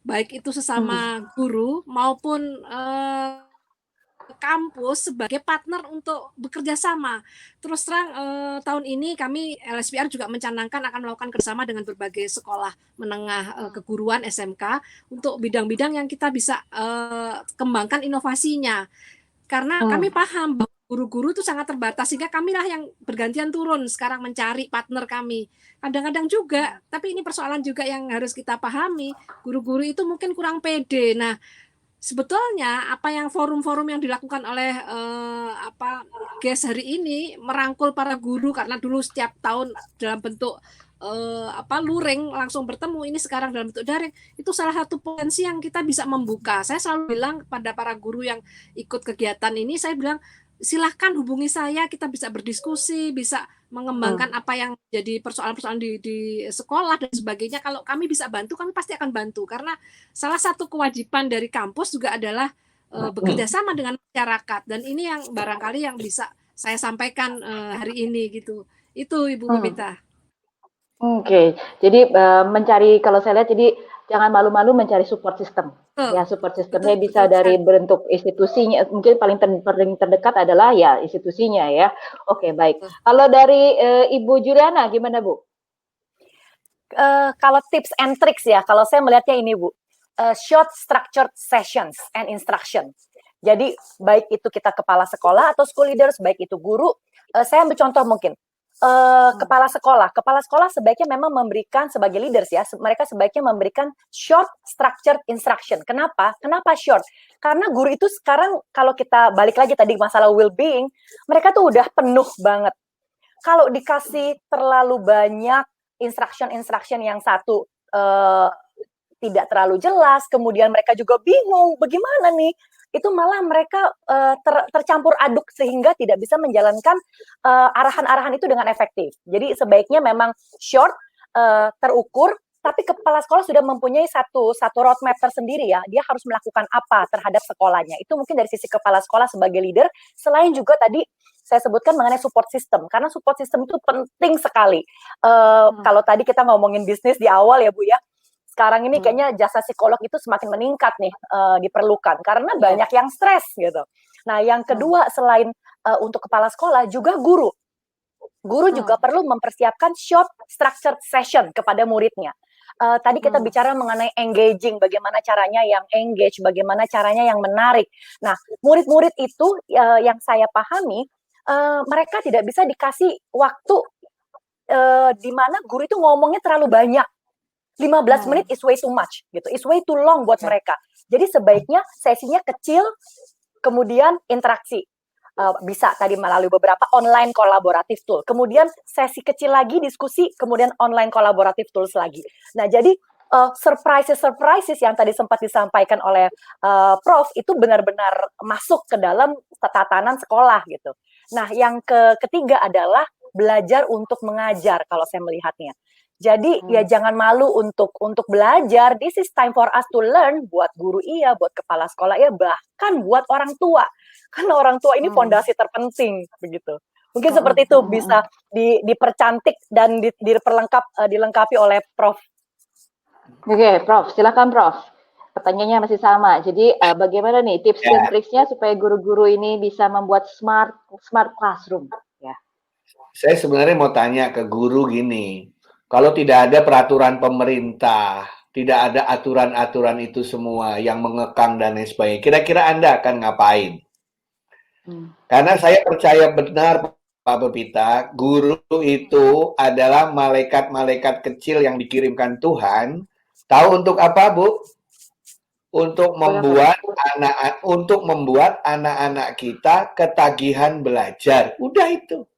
baik itu sesama guru maupun kampus sebagai partner untuk bekerja sama. Terus terang tahun ini kami LSPR juga mencanangkan akan melakukan kerjasama dengan berbagai sekolah menengah keguruan SMK untuk bidang-bidang yang kita bisa kembangkan inovasinya. Karena kami paham bahwa guru-guru itu sangat terbatas sehingga kamilah yang bergantian turun sekarang mencari partner kami. Kadang-kadang juga, tapi ini persoalan juga yang harus kita pahami, guru-guru itu mungkin kurang pede. Nah, sebetulnya apa yang forum-forum yang dilakukan oleh GES hari ini merangkul para guru, karena dulu setiap tahun dalam bentuk luring langsung bertemu, ini sekarang dalam bentuk daring. Itu salah satu potensi yang kita bisa membuka. Saya selalu bilang kepada para guru yang ikut kegiatan ini, saya bilang silahkan hubungi saya, kita bisa berdiskusi, bisa mengembangkan apa yang jadi persoalan-persoalan di sekolah dan sebagainya. Kalau kami bisa bantu, kami pasti akan bantu, karena salah satu kewajiban dari kampus juga adalah bekerja sama dengan masyarakat, dan ini yang barangkali yang bisa saya sampaikan hari ini gitu. Itu Ibu Pepita. Oke, jadi mencari, kalau saya lihat, jadi jangan malu-malu mencari support system. Ya, support systemnya bisa dari bentuk institusinya, mungkin paling terdekat adalah ya institusinya ya. Oke, baik. Kalau dari Ibu Juliana, gimana Bu? Kalau tips and tricks ya, kalau saya melihatnya ini Bu, short structured sessions and instruction. Jadi baik itu kita kepala sekolah atau school leaders, baik itu guru, saya ambil contoh mungkin. Kepala sekolah sebaiknya memang memberikan sebagai leaders ya, mereka sebaiknya memberikan short structured instruction. Kenapa short? Karena guru itu sekarang, kalau kita balik lagi tadi masalah well-being, mereka tuh udah penuh banget. Kalau dikasih terlalu banyak instruction yang satu tidak terlalu jelas, kemudian mereka juga bingung bagaimana nih, itu malah mereka tercampur aduk sehingga tidak bisa menjalankan arahan-arahan itu dengan efektif. Jadi sebaiknya memang short, terukur, tapi kepala sekolah sudah mempunyai satu roadmap tersendiri ya, dia harus melakukan apa terhadap sekolahnya. Itu mungkin dari sisi kepala sekolah sebagai leader, selain juga tadi saya sebutkan mengenai support system, karena support system itu penting sekali. Kalau tadi kita ngomongin bisnis di awal ya Bu ya, sekarang ini kayaknya jasa psikolog itu semakin meningkat nih, diperlukan karena banyak yang stres gitu. Nah, yang kedua selain untuk kepala sekolah juga guru. Guru juga perlu mempersiapkan short structured session kepada muridnya. Tadi kita bicara mengenai engaging, bagaimana caranya yang engage, bagaimana caranya yang menarik. Nah, murid-murid itu yang saya pahami, mereka tidak bisa dikasih waktu di mana guru itu ngomongnya terlalu banyak. 15 menit is way too much gitu, is way too long buat mereka. Jadi sebaiknya sesinya kecil, kemudian interaksi. Bisa tadi melalui beberapa online kolaboratif tool. Kemudian sesi kecil lagi diskusi, kemudian online kolaboratif tools lagi. Nah, jadi surprises yang tadi sempat disampaikan oleh Prof itu benar-benar masuk ke dalam tatanan sekolah gitu. Nah, yang ketiga adalah belajar untuk mengajar kalau saya melihatnya. Jadi ya jangan malu untuk belajar. This is time for us to learn, buat guru iya, buat kepala sekolah iya, bahkan buat orang tua. Karena orang tua ini fondasi terpenting begitu. Mungkin seperti itu bisa dipercantik dan dilengkapi oleh Prof. Oke, Prof, silakan Prof. Pertanyaannya masih sama. Jadi bagaimana nih tips dan triksnya supaya guru-guru ini bisa membuat smart classroom? Ya. Saya sebenarnya mau tanya ke guru gini. Kalau tidak ada peraturan pemerintah, tidak ada aturan-aturan itu semua yang mengekang dan lain sebagainya, kira-kira Anda akan ngapain? Karena saya percaya benar, Pak Pepita, guru itu adalah malaikat-malaikat kecil yang dikirimkan Tuhan. Tahu untuk apa, Bu? Untuk membuat anak-anak kita ketagihan belajar. Udah itu.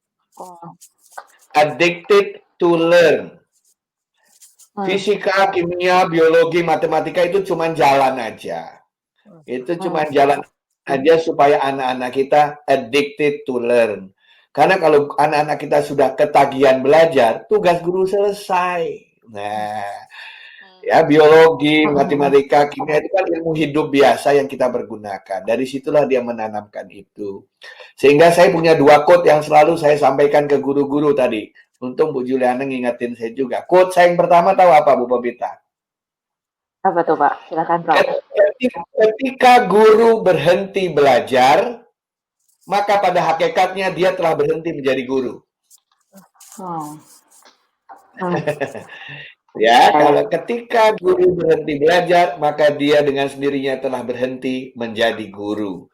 Addicted to learn. Fisika, kimia, biologi, matematika itu cuma jalan aja. Itu cuma jalan aja supaya anak-anak kita addicted to learn. Karena kalau anak-anak kita sudah ketagihan belajar, tugas guru selesai. Nah, ya biologi, matematika, kimia itu kan ilmu hidup biasa yang kita pergunakan. Dari situlah dia menanamkan itu. Sehingga saya punya 2 quote yang selalu saya sampaikan ke guru-guru tadi. Untung Bu Juliana ngingetin saya juga. Quote saya yang pertama tahu apa, Bu Pepita? Apa tuh Pak? Silakan Prof. Ketika guru berhenti belajar, maka pada hakikatnya dia telah berhenti menjadi guru. Ya, kalau ketika guru berhenti belajar, maka dia dengan sendirinya telah berhenti menjadi guru.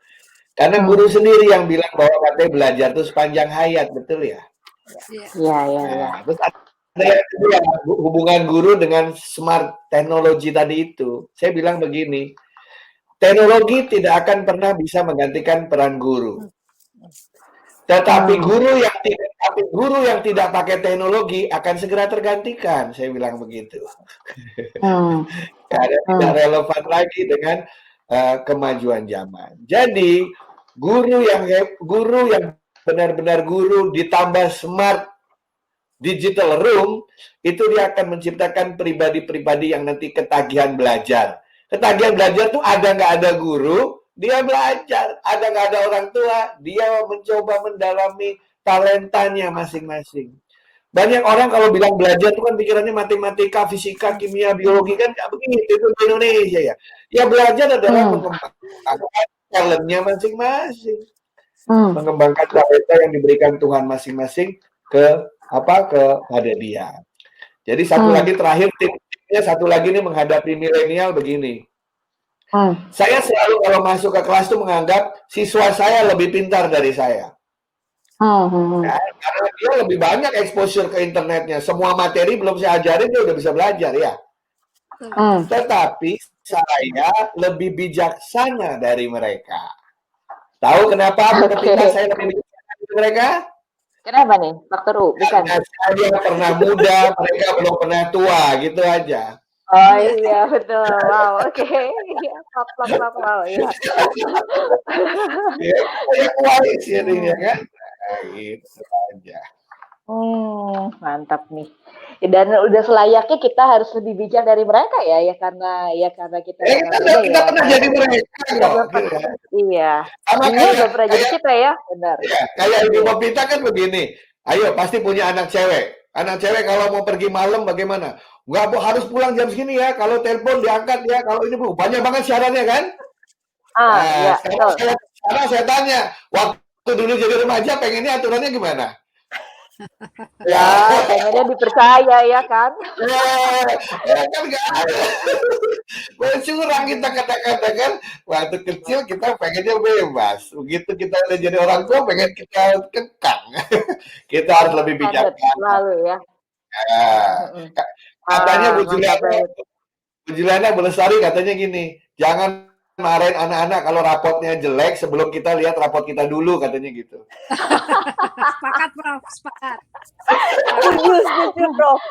Karena guru sendiri yang bilang bahwa katanya belajar itu sepanjang hayat, betul ya? Iya. Terus ada yang kedua, hubungan guru dengan smart teknologi tadi itu. Saya bilang begini, teknologi tidak akan pernah bisa menggantikan peran guru. Tetapi guru yang tidak pakai teknologi akan segera tergantikan, saya bilang begitu. Karena tidak relevan lagi dengan kemajuan zaman. Jadi guru yang benar-benar guru ditambah smart digital room, itu dia akan menciptakan pribadi-pribadi yang nanti ketagihan belajar. Ketagihan belajar tuh ada nggak ada guru, dia belajar. Ada nggak ada orang tua, dia mencoba mendalami talentanya masing-masing. Banyak orang kalau bilang belajar itu kan pikirannya matematika, fisika, kimia, biologi, kan nggak begitu itu di Indonesia ya. Ya belajar adalah mengembangkan talentnya masing-masing. Mengembangkan talenta yang diberikan Tuhan masing-masing kepada dia. Jadi satu lagi terakhir tipsnya satu lagi nih menghadapi milenial begini. Saya selalu kalau masuk ke kelas tuh menganggap siswa saya lebih pintar dari saya. Ya, karena dia lebih banyak exposure ke internetnya. Semua materi belum saya ajarin dia udah bisa belajar ya. Tetapi saya lebih bijaksana dari mereka. Tahu kenapa saya lebih bijaksana dari mereka? Kenapa nih, Faktor U? Bukan. Karena saya pernah muda, mereka belum pernah tua, gitu aja. Oh iya, betul. Wow, oke. Wow, iya. Ya, kualis jadinya kan. Nah, gitu aja. Mantap nih. Dan udah selayaknya kita harus lebih bijak dari mereka ya karena kita kita pernah jadi mereka kok. Iya. Sama udah pernah jadi kita ya, benar. Iya, kayak Ibu Popita kan begini. Ayo, pasti punya anak cewek. Anak cewek kalau mau pergi malam bagaimana? Nggak harus pulang jam segini ya. Kalau telepon diangkat ya. Kalau ini banyak banget syaratnya kan? Iya. Sekarang saya tanya, waktu dulu jadi remaja pengennya aturannya gimana? Ya, pengennya dipercaya ya kan? Ya kan nggak ada. Curang kita kata-katakan waktu kecil kita pengennya bebas. Begitu kita udah jadi orang tua pengen kita kekang. Kita harus lebih bijaksana. Lalu ya. Katanya Bu Juliana Belestari katanya gini, jangan marahin anak-anak kalau rapotnya jelek sebelum kita lihat rapot kita dulu, katanya gitu. Sepakat, Prof. Sepakat. Setuju, Prof.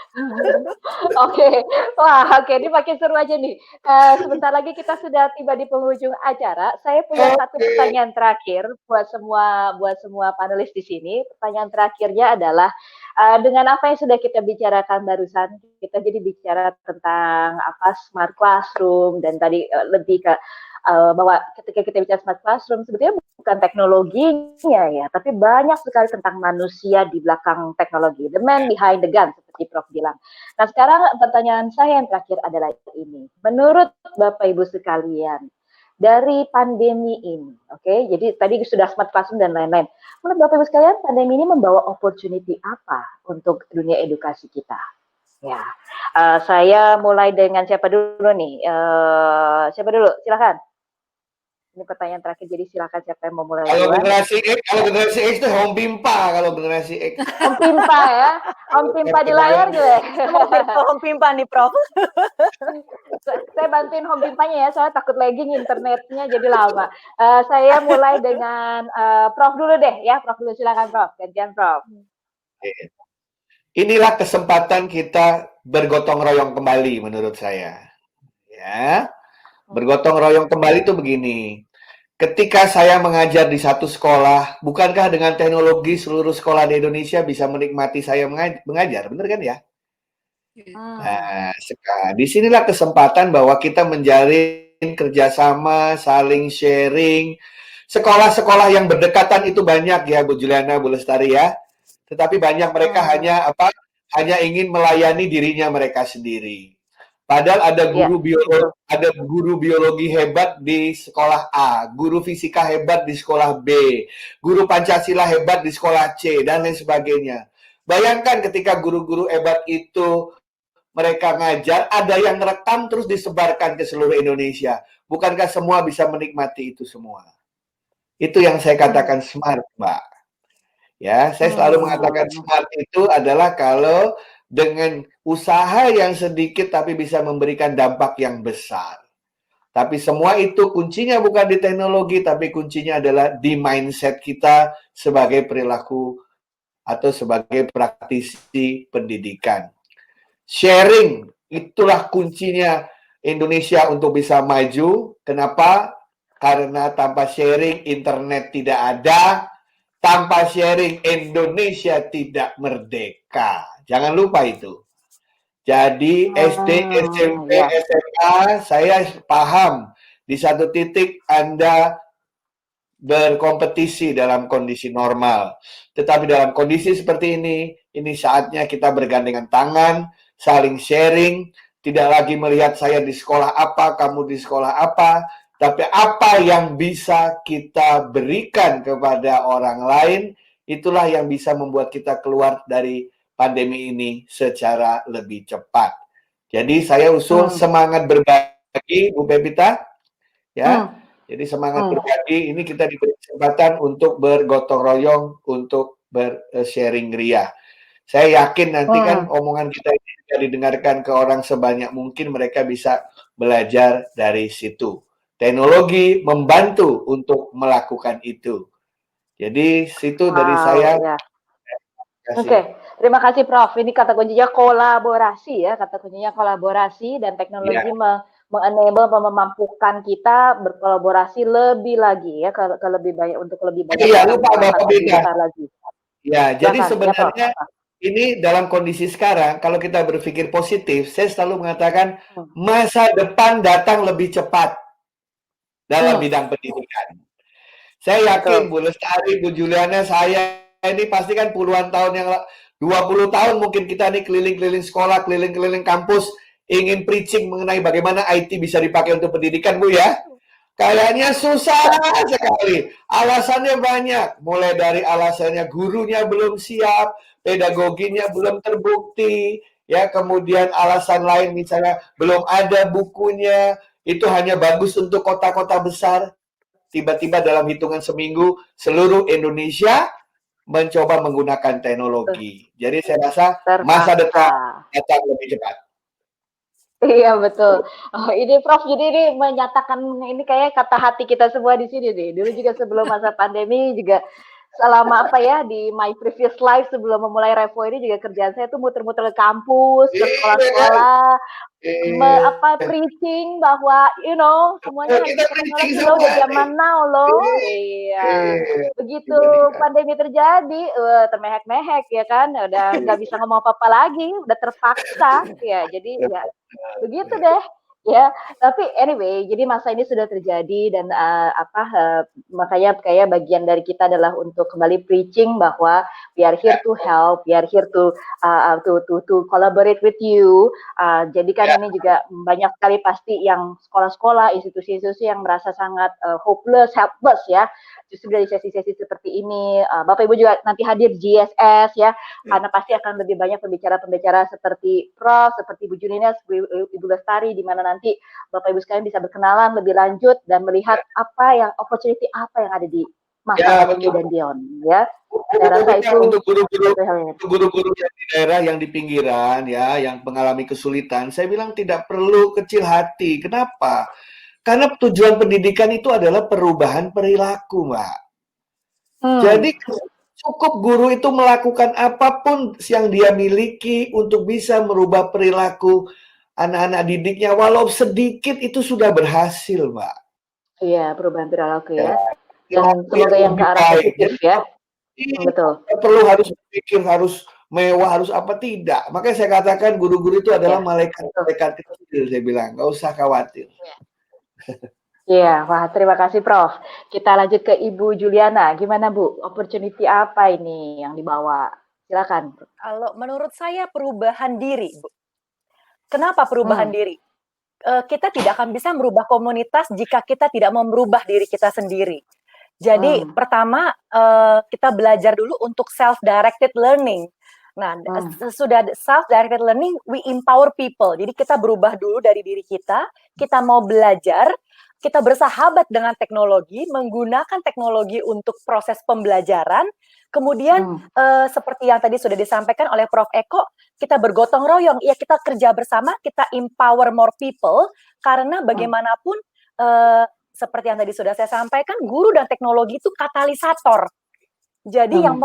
Oke, ini makin seru aja nih. Sebentar lagi kita sudah tiba di penghujung acara. Saya punya satu pertanyaan terakhir buat semua panelis di sini. Pertanyaan terakhirnya adalah dengan apa yang sudah kita bicarakan barusan, kita jadi bicara tentang smart classroom dan tadi lebih ke bahwa ketika kita bicara smart classroom sebetulnya bukan teknologinya ya, tapi banyak sekali tentang manusia di belakang teknologi, the man behind the gun seperti Prof bilang. Nah sekarang pertanyaan saya yang terakhir adalah ini, menurut Bapak Ibu sekalian dari pandemi ini, jadi tadi sudah smart classroom dan lain-lain, menurut Bapak Ibu sekalian pandemi ini membawa opportunity apa untuk dunia edukasi kita? Ya, saya mulai dengan siapa dulu nih? Siapa dulu? Silakan. Ini pertanyaan terakhir, jadi silakan siapa yang mau mulai. Kalau generasi X itu Home Pimpa kalau generasi X. Home Pimpa ya, Home Pimpa di layar gitu ya. Home Pimpa nih, Prof. Saya bantuin Home Pimpanya ya, soalnya takut lagging internetnya jadi lama. Saya mulai dengan Prof dulu deh ya, Prof dulu silakan Prof, gantian Prof. Inilah kesempatan kita bergotong royong kembali menurut saya. Ya. Bergotong royong kembali itu begini. Ketika saya mengajar di satu sekolah, bukankah dengan teknologi seluruh sekolah di Indonesia bisa menikmati saya mengajar? Benar kan ya? Nah, disinilah kesempatan bahwa kita menjalin kerjasama, saling sharing. Sekolah-sekolah yang berdekatan itu banyak ya, Bu Juliana, Bu Lestari ya. Tetapi banyak mereka hanya ingin melayani dirinya mereka sendiri. Padahal ada guru biologi hebat di sekolah A, guru fisika hebat di sekolah B, guru Pancasila hebat di sekolah C, dan lain sebagainya. Bayangkan ketika guru-guru hebat itu mereka ngajar, ada yang rekam terus disebarkan ke seluruh Indonesia. Bukankah semua bisa menikmati itu semua? Itu yang saya katakan smart, Mbak. Ya, saya selalu mengatakan smart itu adalah kalau dengan usaha yang sedikit tapi bisa memberikan dampak yang besar. Tapi semua itu kuncinya bukan di teknologi, tapi kuncinya adalah di mindset kita sebagai perilaku atau sebagai praktisi pendidikan. Sharing, itulah kuncinya Indonesia untuk bisa maju. Kenapa? Karena tanpa sharing internet tidak ada, tanpa sharing Indonesia tidak merdeka. Jangan lupa itu. Jadi SD, SMP, Ya. SMA, saya paham di satu titik Anda berkompetisi dalam kondisi normal. Tetapi dalam kondisi seperti ini saatnya kita bergandengan tangan, saling sharing, tidak lagi melihat saya di sekolah apa, kamu di sekolah apa, tapi apa yang bisa kita berikan kepada orang lain, itulah yang bisa membuat kita keluar dari pandemi ini secara lebih cepat. Jadi saya usul semangat berbagi, Bu Pepita, ya. Jadi semangat berbagi, ini kita diberi kesempatan untuk bergotong royong, untuk bersharing ria. Saya yakin nanti kan omongan kita ini bisa didengarkan ke orang sebanyak mungkin, mereka bisa belajar dari situ. Teknologi membantu untuk melakukan itu. Jadi situ dari saya. Ya. Oke, terima kasih Prof. Ini kata kuncinya kolaborasi ya, kata kuncinya kolaborasi dan teknologi mengenable, memampukan kita berkolaborasi lebih lagi ya, ke lebih banyak untuk lebih banyak lagi. Ya, jadi sebenarnya ini dalam kondisi sekarang, kalau kita berpikir positif, saya selalu mengatakan masa depan datang lebih cepat dalam bidang pendidikan. Saya yakin Bu Lestari, Bu Juliana, saya ini pasti kan puluhan tahun yang 20 tahun mungkin kita nih keliling-keliling sekolah, keliling-keliling kampus, ingin preaching mengenai bagaimana IT bisa dipakai untuk pendidikan, Bu ya. Kayaknya susah sekali. Alasannya banyak. Mulai dari alasannya gurunya belum siap, pedagoginya belum terbukti, ya, kemudian alasan lain misalnya belum ada bukunya, itu hanya bagus untuk kota-kota besar. Tiba-tiba dalam hitungan seminggu seluruh Indonesia mencoba menggunakan teknologi. Jadi saya rasa masa depan datang lebih cepat. Iya betul. Oh, ini Prof, jadi ini menyatakan ini kayak kata hati kita semua di sini nih. Dulu juga sebelum masa pandemi juga selama apa ya di my previous life sebelum memulai Revo ini juga kerjaan saya tuh muter-muter ke kampus, ke sekolah-sekolah, preaching bahwa semuanya harus teknologi loh, udah zaman now loh. Iya. Begitu pandemi terjadi, termehek-mehek ya kan, udah nggak bisa ngomong apa-apa lagi, udah terpaksa ya. Jadi ya begitu deh. Ya, tapi anyway, jadi masa ini sudah terjadi dan makanya kayak bagian dari kita adalah untuk kembali preaching bahwa we are here to help, we are here to collaborate with you. Jadi kan ini juga banyak sekali pasti yang sekolah-sekolah, institusi-institusi yang merasa sangat hopeless, helpless ya. Justru dari sesi-sesi seperti ini, Bapak Ibu juga nanti hadir GSS ya, karena pasti akan lebih banyak pembicara-pembicara seperti Prof, seperti Bu Juliana, Ibu Lestari, di mana nanti Bapak Ibu sekalian bisa berkenalan lebih lanjut dan melihat opportunity apa yang ada di masa ini dan beyond ya. Saya rasa itu untuk guru-guru yang di daerah yang di pinggiran ya, yang mengalami kesulitan, saya bilang tidak perlu kecil hati. Kenapa? Karena tujuan pendidikan itu adalah perubahan perilaku, Mbak. Jadi cukup guru itu melakukan apapun yang dia miliki untuk bisa merubah perilaku anak-anak didiknya, walau sedikit itu sudah berhasil, Mbak. Iya, perubahan perilaku ya. Dan semoga yang ke arah positif ya. Betul. Perlu harus berpikir harus mewah, harus apa, tidak. Makanya saya katakan guru-guru itu adalah malaikat kecil, saya bilang, nggak usah khawatir. Iya, wah terima kasih Prof. Kita lanjut ke Ibu Juliana. Gimana Bu? Opportunity apa ini yang dibawa? Silakan. Kalau menurut saya perubahan diri, Bu. Kenapa perubahan diri? Kita tidak akan bisa merubah komunitas jika kita tidak mau merubah diri kita sendiri. Jadi pertama kita belajar dulu untuk self-directed learning. Nah, sudah self-directed learning, we empower people. Jadi kita berubah dulu dari diri kita mau belajar, kita bersahabat dengan teknologi, menggunakan teknologi untuk proses pembelajaran. Kemudian seperti yang tadi sudah disampaikan oleh Prof. Eko, kita bergotong royong, ya kita kerja bersama, kita empower more people, karena bagaimanapun seperti yang tadi sudah saya sampaikan, guru dan teknologi itu katalisator. Jadi yang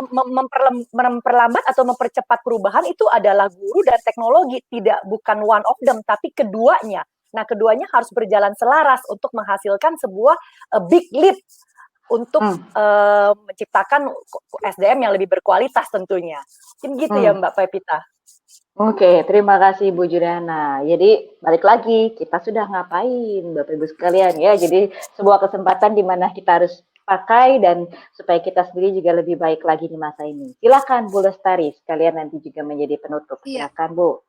memperlambat atau mempercepat perubahan itu adalah guru dan teknologi, bukan one of them, tapi keduanya. Nah, keduanya harus berjalan selaras untuk menghasilkan sebuah big leap untuk menciptakan SDM yang lebih berkualitas tentunya. Mungkin gitu ya Mbak Pepita. Oke, terima kasih Bu Juliana. Jadi balik lagi, kita sudah ngapain Bapak Ibu sekalian ya. Jadi sebuah kesempatan di mana kita harus pakai dan supaya kita sendiri juga lebih baik lagi di masa ini. Silakan Bu Lestari, sekalian nanti juga menjadi penutup. Silakan Bu.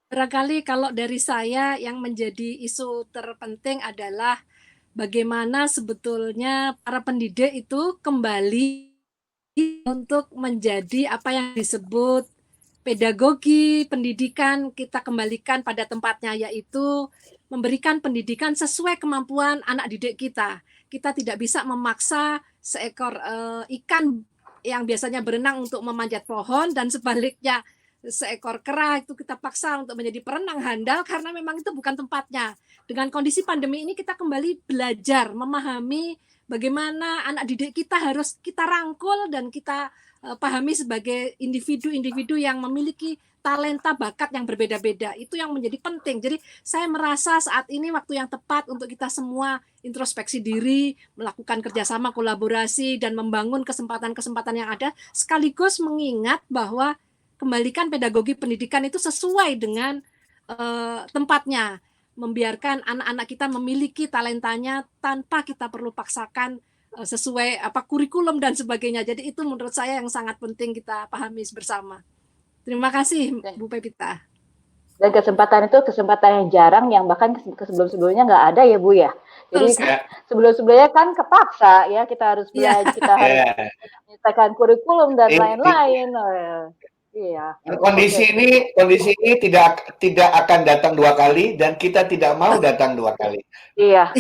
Barangkali kalau dari saya yang menjadi isu terpenting adalah bagaimana sebetulnya para pendidik itu kembali untuk menjadi apa yang disebut pedagogi pendidikan, kita kembalikan pada tempatnya, yaitu memberikan pendidikan sesuai kemampuan anak didik kita. Kita tidak bisa memaksa seekor ikan yang biasanya berenang untuk memanjat pohon dan sebaliknya seekor kera itu kita paksa untuk menjadi perenang handal karena memang itu bukan tempatnya. Dengan kondisi pandemi ini kita kembali belajar, memahami bagaimana anak didik kita harus kita rangkul dan kita pahami sebagai individu-individu yang memiliki talenta bakat yang berbeda-beda. Itu yang menjadi penting. Jadi saya merasa saat ini waktu yang tepat untuk kita semua introspeksi diri, melakukan kerjasama, kolaborasi, dan membangun kesempatan-kesempatan yang ada, sekaligus mengingat bahwa kembalikan pedagogi pendidikan itu sesuai dengan tempatnya. Membiarkan anak-anak kita memiliki talentanya tanpa kita perlu paksakan sesuai kurikulum dan sebagainya. Jadi itu menurut saya yang sangat penting kita pahami bersama. Terima kasih Bu Pepita. Dan kesempatan itu kesempatan yang jarang, yang bahkan sebelum-sebelumnya nggak ada ya Bu ya. Jadi sebelum-sebelumnya kan kepaksa ya, kita harus belajar, kita harus menyelesaikan kurikulum dan lain-lain. Iya. Kondisi ini tidak akan datang 2 kali dan kita tidak mau datang 2 kali. Iya.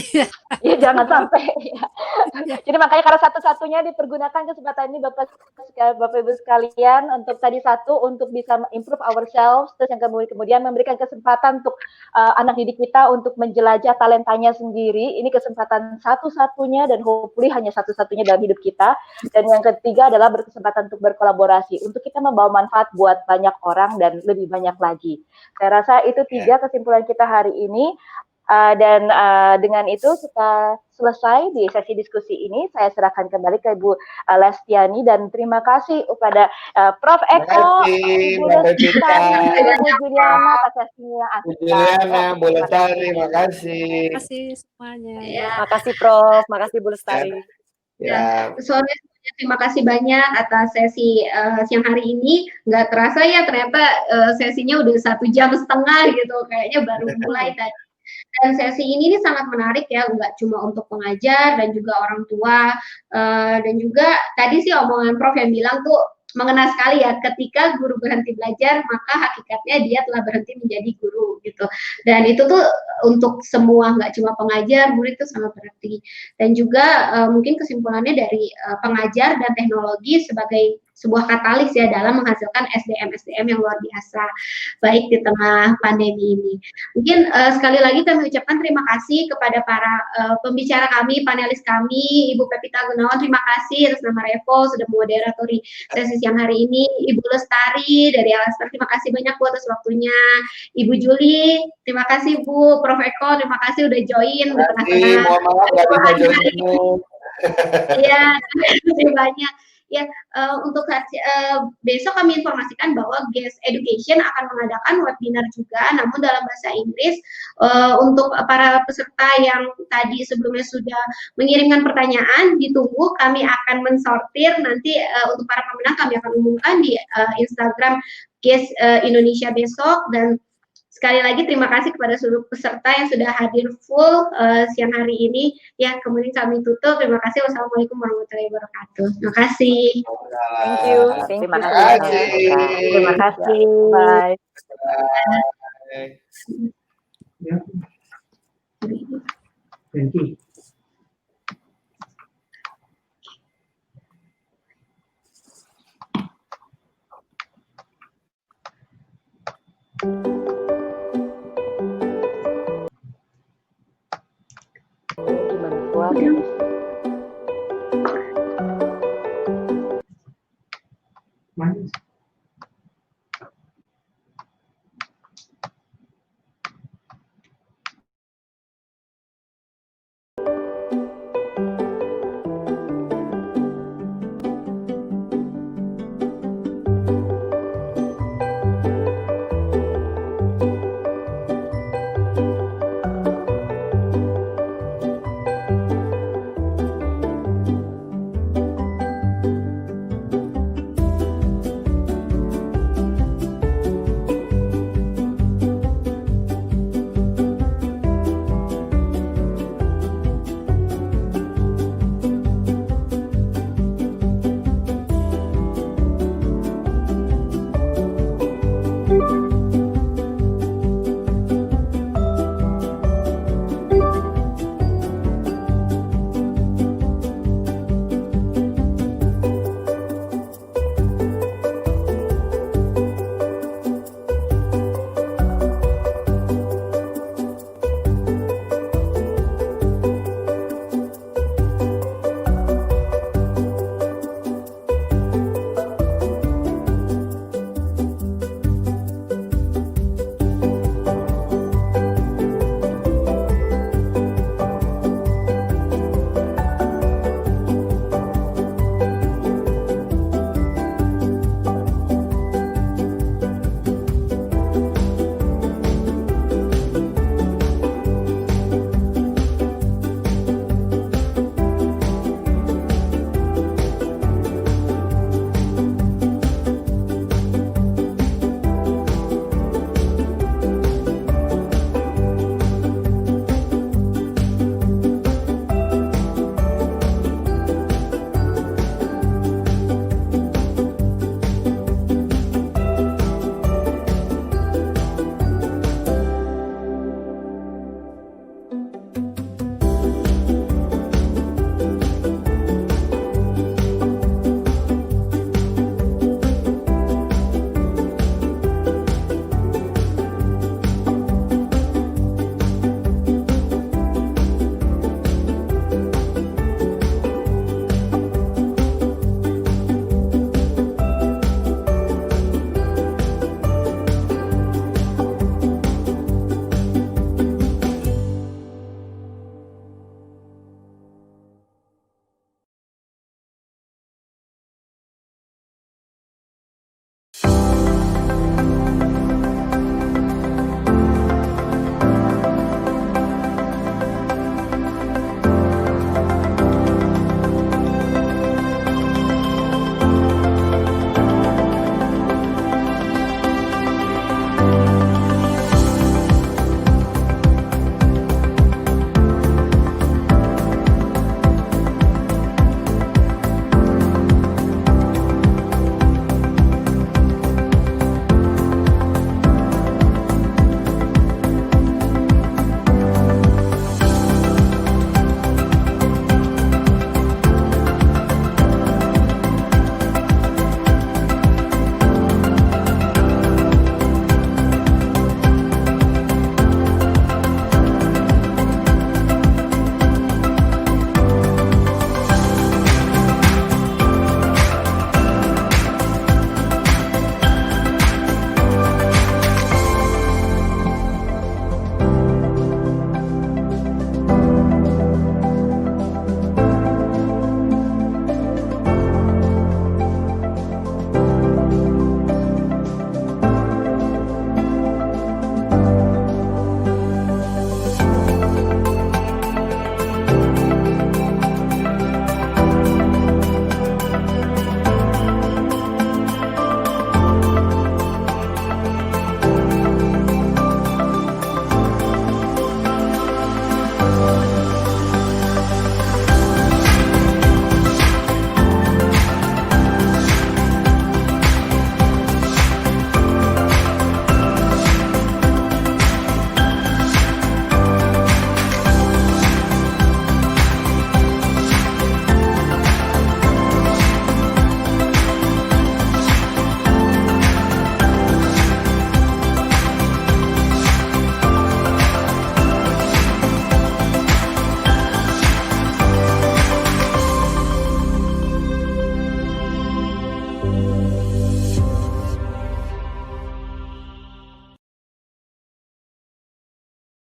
Ya jangan sampai. Ya. Jadi makanya kalau satu-satunya dipergunakan kesempatan ini Bapak Ibu sekalian untuk tadi satu untuk bisa improve ourselves, terus yang kemudian memberikan kesempatan untuk anak didik kita untuk menjelajah talentanya sendiri. Ini kesempatan satu-satunya dan hopefully hanya satu-satunya dalam hidup kita. Dan yang ketiga adalah berkesempatan untuk berkolaborasi untuk kita membawa manfaat buat banyak orang dan lebih banyak lagi. Saya rasa itu 3 kesimpulan kita hari ini. Dan dengan itu kita selesai di sesi diskusi ini. Saya serahkan kembali ke Ibu Lestiani dan terima kasih kepada Prof. Eko, Ibu Lestiani, Ibu Juliana atas sesinya. Bu Juliana, Bu Lestari, terima kasih. Terima kasih semuanya. Terima kasih Prof, makasih Bu Lestari. Soalnya terima kasih banyak atas sesi siang hari ini. Nggak terasa ya ternyata sesinya udah 1,5 jam gitu, kayaknya baru mulai tadi. Dan sesi ini sangat menarik ya, nggak cuma untuk pengajar dan juga orang tua, dan juga tadi sih omongan Prof yang bilang tuh mengena sekali ya, ketika guru berhenti belajar maka hakikatnya dia telah berhenti menjadi guru gitu. Dan itu tuh untuk semua, nggak cuma pengajar, murid itu sangat berarti. Dan juga mungkin kesimpulannya dari pengajar dan teknologi sebagai sebuah katalis ya dalam menghasilkan SDM yang luar biasa baik di tengah pandemi ini. Mungkin sekali lagi kami ucapkan terima kasih kepada para pembicara kami, panelis kami, Ibu Pepita Gunawan, terima kasih atas nama Revo sudah moderatori sesi siang hari ini. Ibu Lestari dari Alaster, terima kasih banyak Bu atas waktunya. Ibu Juli, terima kasih Bu. Prof. Eko, terima kasih udah join di tengah-tengah. Mohon maaf nggak bisa join dulu. Iya, terima kasih banyak. Ya, untuk besok kami informasikan bahwa GES Education akan mengadakan webinar juga, namun dalam bahasa Inggris. Untuk para peserta yang tadi sebelumnya sudah mengirimkan pertanyaan, ditunggu, kami akan mensortir nanti untuk para pemenang kami akan umumkan di Instagram GES Indonesia besok. Dan sekali lagi terima kasih kepada seluruh peserta yang sudah hadir full siang hari ini. Ya, kemudian kami tutup. Terima kasih. Wassalamualaikum warahmatullahi wabarakatuh. Terima kasih. Thank you. Terima kasih. Terima kasih. Bye. Thank you. Oke.